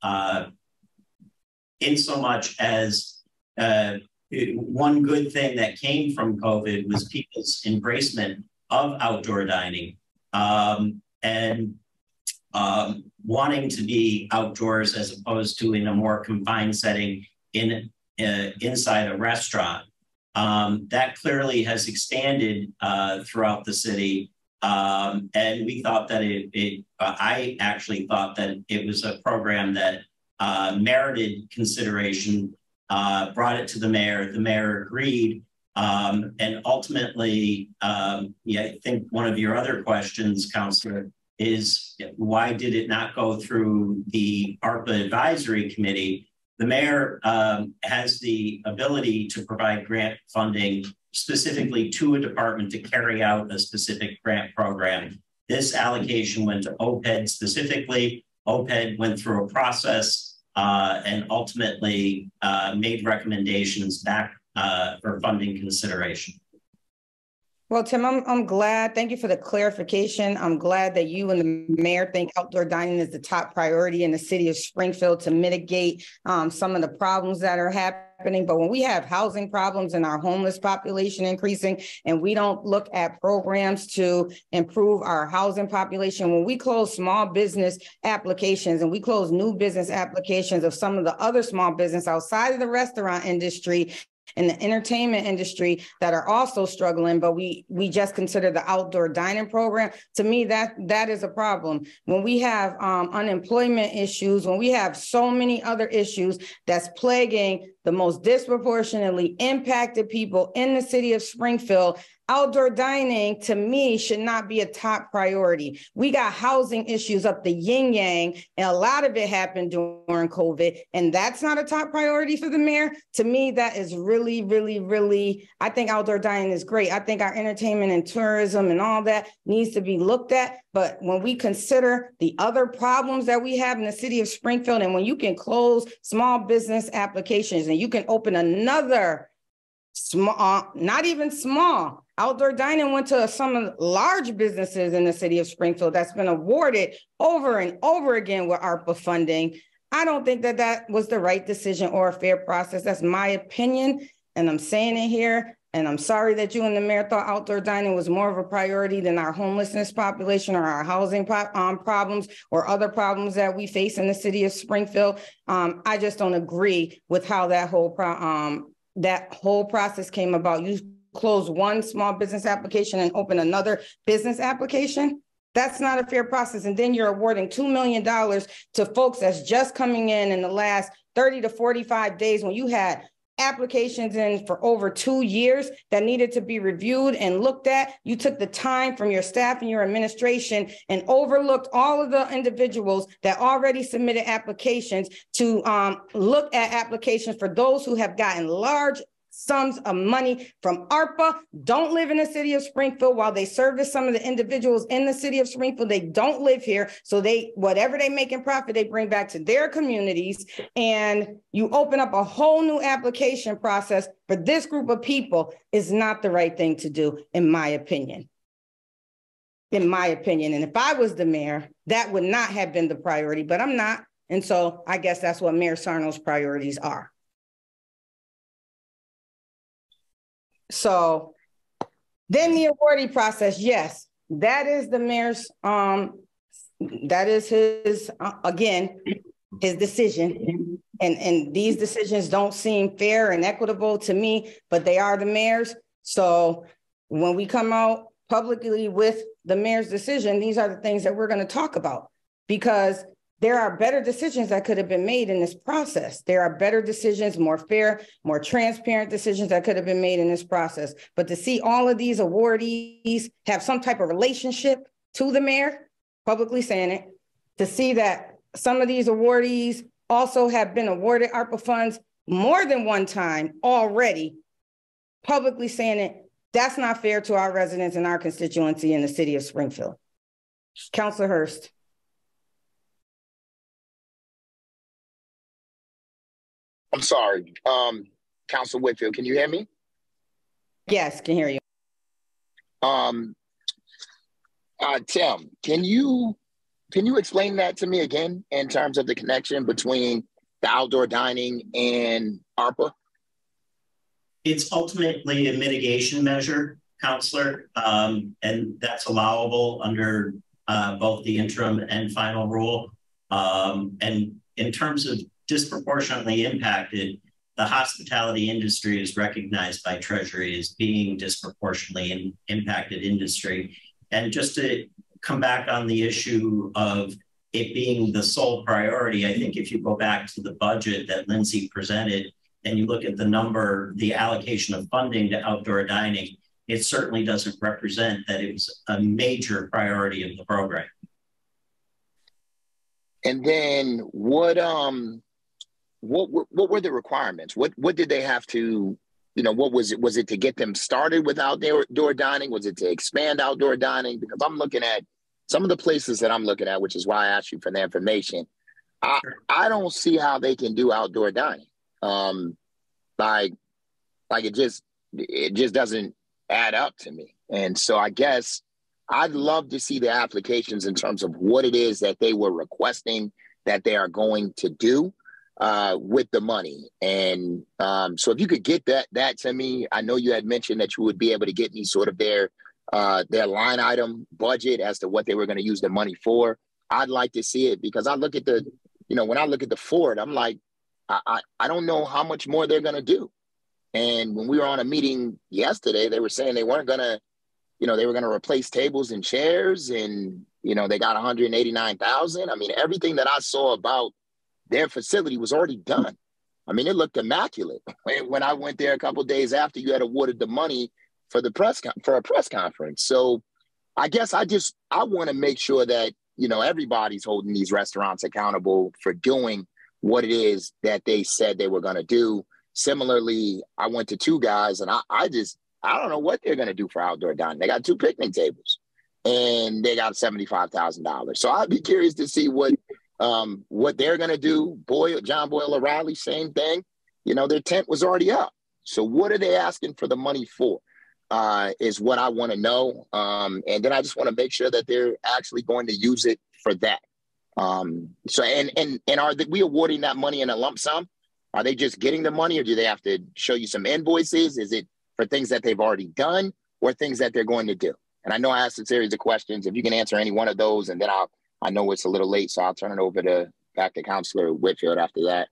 in so much as one good thing that came from COVID was people's embracement of outdoor dining and wanting to be outdoors as opposed to in a more confined setting inside a restaurant. That clearly has expanded throughout the city. And we thought that I actually thought that it was a program that merited consideration, brought it to the mayor. The mayor agreed. And ultimately, I think one of your other questions, Councillor, is why did it not go through the ARPA advisory committee? The mayor has the ability to provide grant funding specifically to a department to carry out a specific grant program. This allocation went to OPED specifically. OPED went through a process and ultimately made recommendations back for funding consideration. Well, Tim, I'm glad. Thank you for the clarification. I'm glad that you and the mayor think outdoor dining is the top priority in the city of Springfield to mitigate some of the problems that are happening. But when we have housing problems and our homeless population increasing, and we don't look at programs to improve our housing population, when we close small business applications and we close new business applications of some of the other small business outside of the restaurant industry and the entertainment industry that are also struggling, but we just consider the outdoor dining program, to me, that is a problem. When we have unemployment issues, when we have so many other issues that's plaguing the most disproportionately impacted people in the city of Springfield, outdoor dining, to me, should not be a top priority. We got housing issues up the yin yang, and a lot of it happened during COVID, and that's not a top priority for the mayor. To me, that is really, really, really, I think outdoor dining is great. I think our entertainment and tourism and all that needs to be looked at. But when we consider the other problems that we have in the city of Springfield, and when you can close small business applications and you can open another small, not even small, outdoor dining went to some of the large businesses in the city of Springfield that's been awarded over and over again with ARPA funding. I don't think that that was the right decision or a fair process. That's my opinion, and I'm saying it here. And I'm sorry that you and the mayor thought outdoor dining was more of a priority than our homelessness population or our housing problems or other problems that we face in the city of Springfield. I just don't agree with how that whole process came about. You close one small business application and open another business application. That's not a fair process. And then you're awarding $2 million to folks that's just coming in the last 30 to 45 days when you had applications in for over 2 years that needed to be reviewed and looked at. You took the time from your staff and your administration and overlooked all of the individuals that already submitted applications to look at applications for those who have gotten large sums of money from ARPA, don't live in the city of Springfield. While they service some of the individuals in the city of Springfield, they don't live here. So whatever they make in profit, they bring back to their communities. And you open up a whole new application process for this group of people is not the right thing to do, in my opinion. In my opinion. And if I was the mayor, that would not have been the priority, but I'm not. And so I guess that's what Mayor Sarno's priorities are. So then the awarding process, yes, that is the mayor's, that is his, again, his decision. And these decisions don't seem fair and equitable to me, but they are the mayor's. So when we come out publicly with the mayor's decision, these are the things that we're going to talk about, because there are better decisions that could have been made in this process. There are better decisions, more fair, more transparent decisions that could have been made in this process. But to see all of these awardees have some type of relationship to the mayor, publicly saying it, to see that some of these awardees also have been awarded ARPA funds more than one time already, publicly saying it, that's not fair to our residents and our constituency in the city of Springfield. Councilor Hurst. I'm sorry, Councilor Whitfield, can you hear me? Yes, can hear you. Tim, can you explain that to me again in terms of the connection between the outdoor dining and ARPA? It's ultimately a mitigation measure, Counselor, and that's allowable under both the interim and final rule. And in terms of disproportionately impacted, the hospitality industry is recognized by Treasury as being disproportionately impacted industry. And just to come back on the issue of it being the sole priority, I think if you go back to the budget that Lindsay presented and you look at the number, the allocation of funding to outdoor dining, it certainly doesn't represent that it was a major priority of the program. And then what were the requirements? What did they have to, what was it? Was it to get them started with outdoor dining? Was it to expand outdoor dining? Because I'm looking at some of the places that I'm looking at, which is why I asked you for the information. I don't see how they can do outdoor dining. Like it just doesn't add up to me. And so I guess I'd love to see the applications in terms of what it is that they were requesting that they are going to do with the money. And so if you could get that to me, I know you had mentioned that you would be able to get me sort of their line item budget as to what they were going to use the money for. I'd like to see it, because I look at when I look at the Ford, I'm like, I don't know how much more they're going to do. And when we were on a meeting yesterday, they were saying they weren't going to, they were going to replace tables and chairs, and, they got $189,000. I mean, everything that I saw about their facility was already done. I mean, it looked immaculate. When I went there a couple of days after you had awarded the money for a press conference. So I guess I want to make sure that, everybody's holding these restaurants accountable for doing what it is that they said they were going to do. Similarly, I went to two guys, and I don't know what they're going to do for outdoor dining. They got 2 picnic tables and they got $75,000. So I'd be curious to see what they're going to do. John Boyle O'Reilly, same thing. Their tent was already up. So what are they asking for the money for is what I want to know. And then I just want to make sure that they're actually going to use it for that. So are we awarding that money in a lump sum? Are they just getting the money, or do they have to show you some invoices? Is it for things that they've already done or things that they're going to do? And I know I asked a series of questions. If you can answer any one of those, and then I know it's a little late, so I'll turn it over back to Councilor Whitfield after that.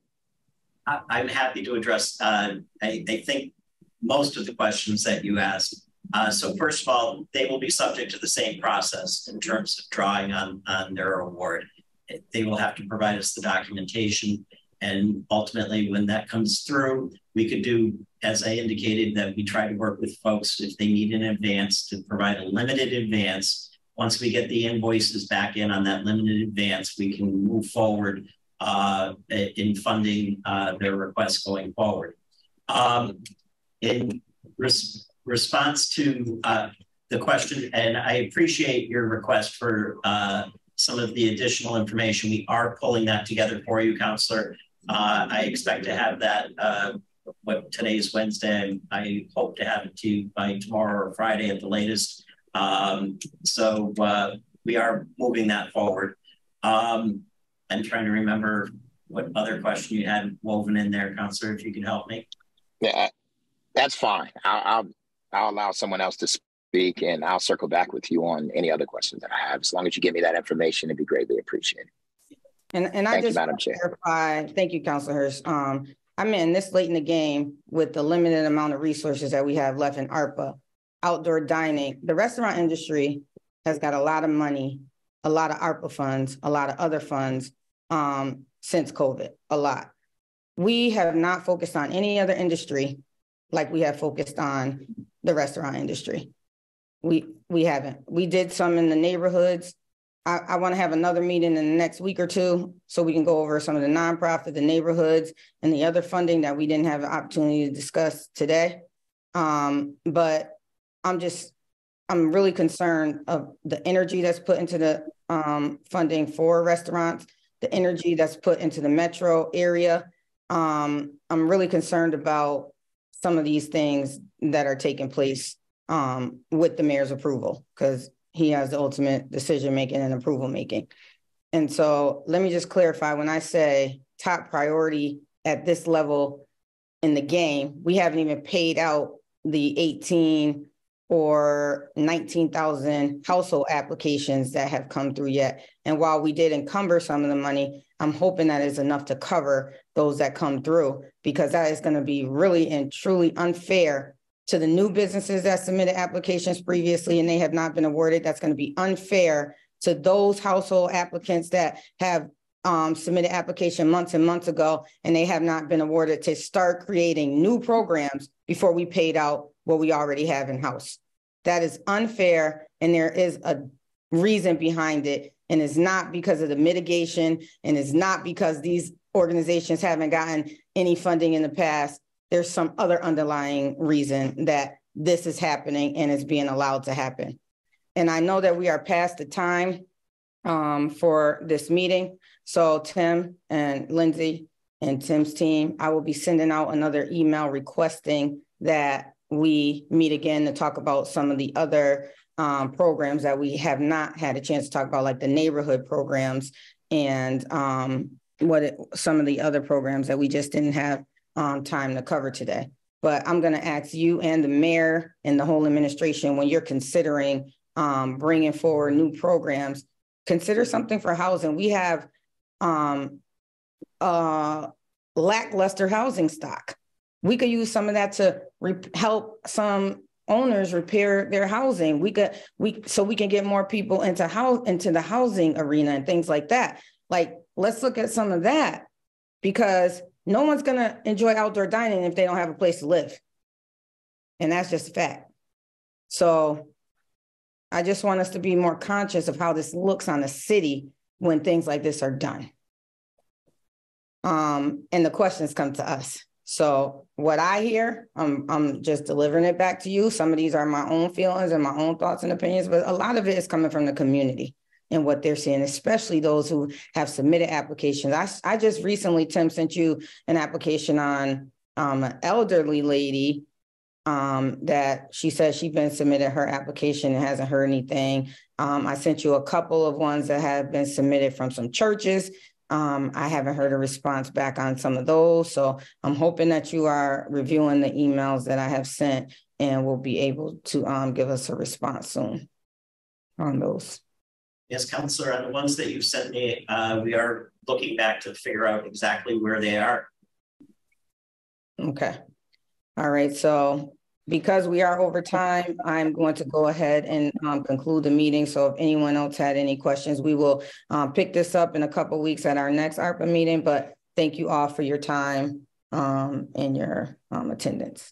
I'm happy to address, I think, most of the questions that you asked. So first of all, they will be subject to the same process in terms of drawing on their award. They will have to provide us the documentation. And ultimately, when that comes through, we could do, as I indicated, that we try to work with folks if they need an advance to provide a limited advance. Once we get the invoices back in on that limited advance, we can move forward in funding their requests going forward. In response to the question, and I appreciate your request for some of the additional information, we are pulling that together for you, Counselor. I expect to have that, today's Wednesday, I hope to have it to you by tomorrow or Friday at the latest. So we are moving that forward. I'm trying to remember what other question you had woven in there, Counselor, if you can help me. Yeah, that's fine. I'll allow someone else to speak, and I'll circle back with you on any other questions that I have. As long as you give me that information, it'd be greatly appreciated. And I just want to clarify, thank you, Councilor Hirsch. I mean, this late in the game with the limited amount of resources that we have left in ARPA, outdoor dining, the restaurant industry has got a lot of money, a lot of ARPA funds, a lot of other funds since COVID, a lot. We have not focused on any other industry like we have focused on the restaurant industry. We haven't. We did some in the neighborhoods. I want to have another meeting in the next week or two so we can go over some of the nonprofit, the neighborhoods, and the other funding that we didn't have the opportunity to discuss today. But I'm really concerned of the energy that's put into the funding for restaurants, the energy that's put into the metro area. I'm really concerned about some of these things that are taking place with the mayor's approval, because he has the ultimate decision-making and approval-making. And so let me just clarify, when I say top priority at this level in the game, we haven't even paid out the 18 or 19,000 household applications that have come through yet. And while we did encumber some of the money, I'm hoping that is enough to cover those that come through, because that is going to be really and truly unfair to the new businesses that submitted applications previously and they have not been awarded. That's going to be unfair to those household applicants that have submitted application months and months ago and they have not been awarded, to start creating new programs before we paid out what we already have in-house. That is unfair, and there is a reason behind it, and it's not because of the mitigation, and it's not because these organizations haven't gotten any funding in the past. There's some other underlying reason that this is happening and is being allowed to happen. And I know that we are past the time for this meeting. So Tim and Lindsay and Tim's team, I will be sending out another email requesting that we meet again to talk about some of the other programs that we have not had a chance to talk about, like the neighborhood programs and some of the other programs that we just didn't have time to cover today. But I'm going to ask you and the mayor and the whole administration, when you're considering bringing forward new programs, consider something for housing. We have lackluster housing stock. We could use some of that to help some owners repair their housing. So we can get more people into the housing arena and things like that. Like, let's look at some of that, because no one's going to enjoy outdoor dining if they don't have a place to live. And that's just a fact. So I just want us to be more conscious of how this looks on the city when things like this are done. And the questions come to us. So what I hear, I'm just delivering it back to you. Some of these are my own feelings and my own thoughts and opinions, but a lot of it is coming from the community and what they're seeing, especially those who have submitted applications. I just recently, Tim, sent you an application on an elderly lady that she said she's been submitted her application and hasn't heard anything. I sent you a couple of ones that have been submitted from some churches. I haven't heard a response back on some of those. So I'm hoping that you are reviewing the emails that I have sent and will be able to give us a response soon on those. Yes, Councillor, on the ones that you've sent me, we are looking back to figure out exactly where they are. Okay. All right. So because we are over time, I'm going to go ahead and conclude the meeting. So if anyone else had any questions, we will pick this up in a couple of weeks at our next ARPA meeting. But thank you all for your time and your attendance.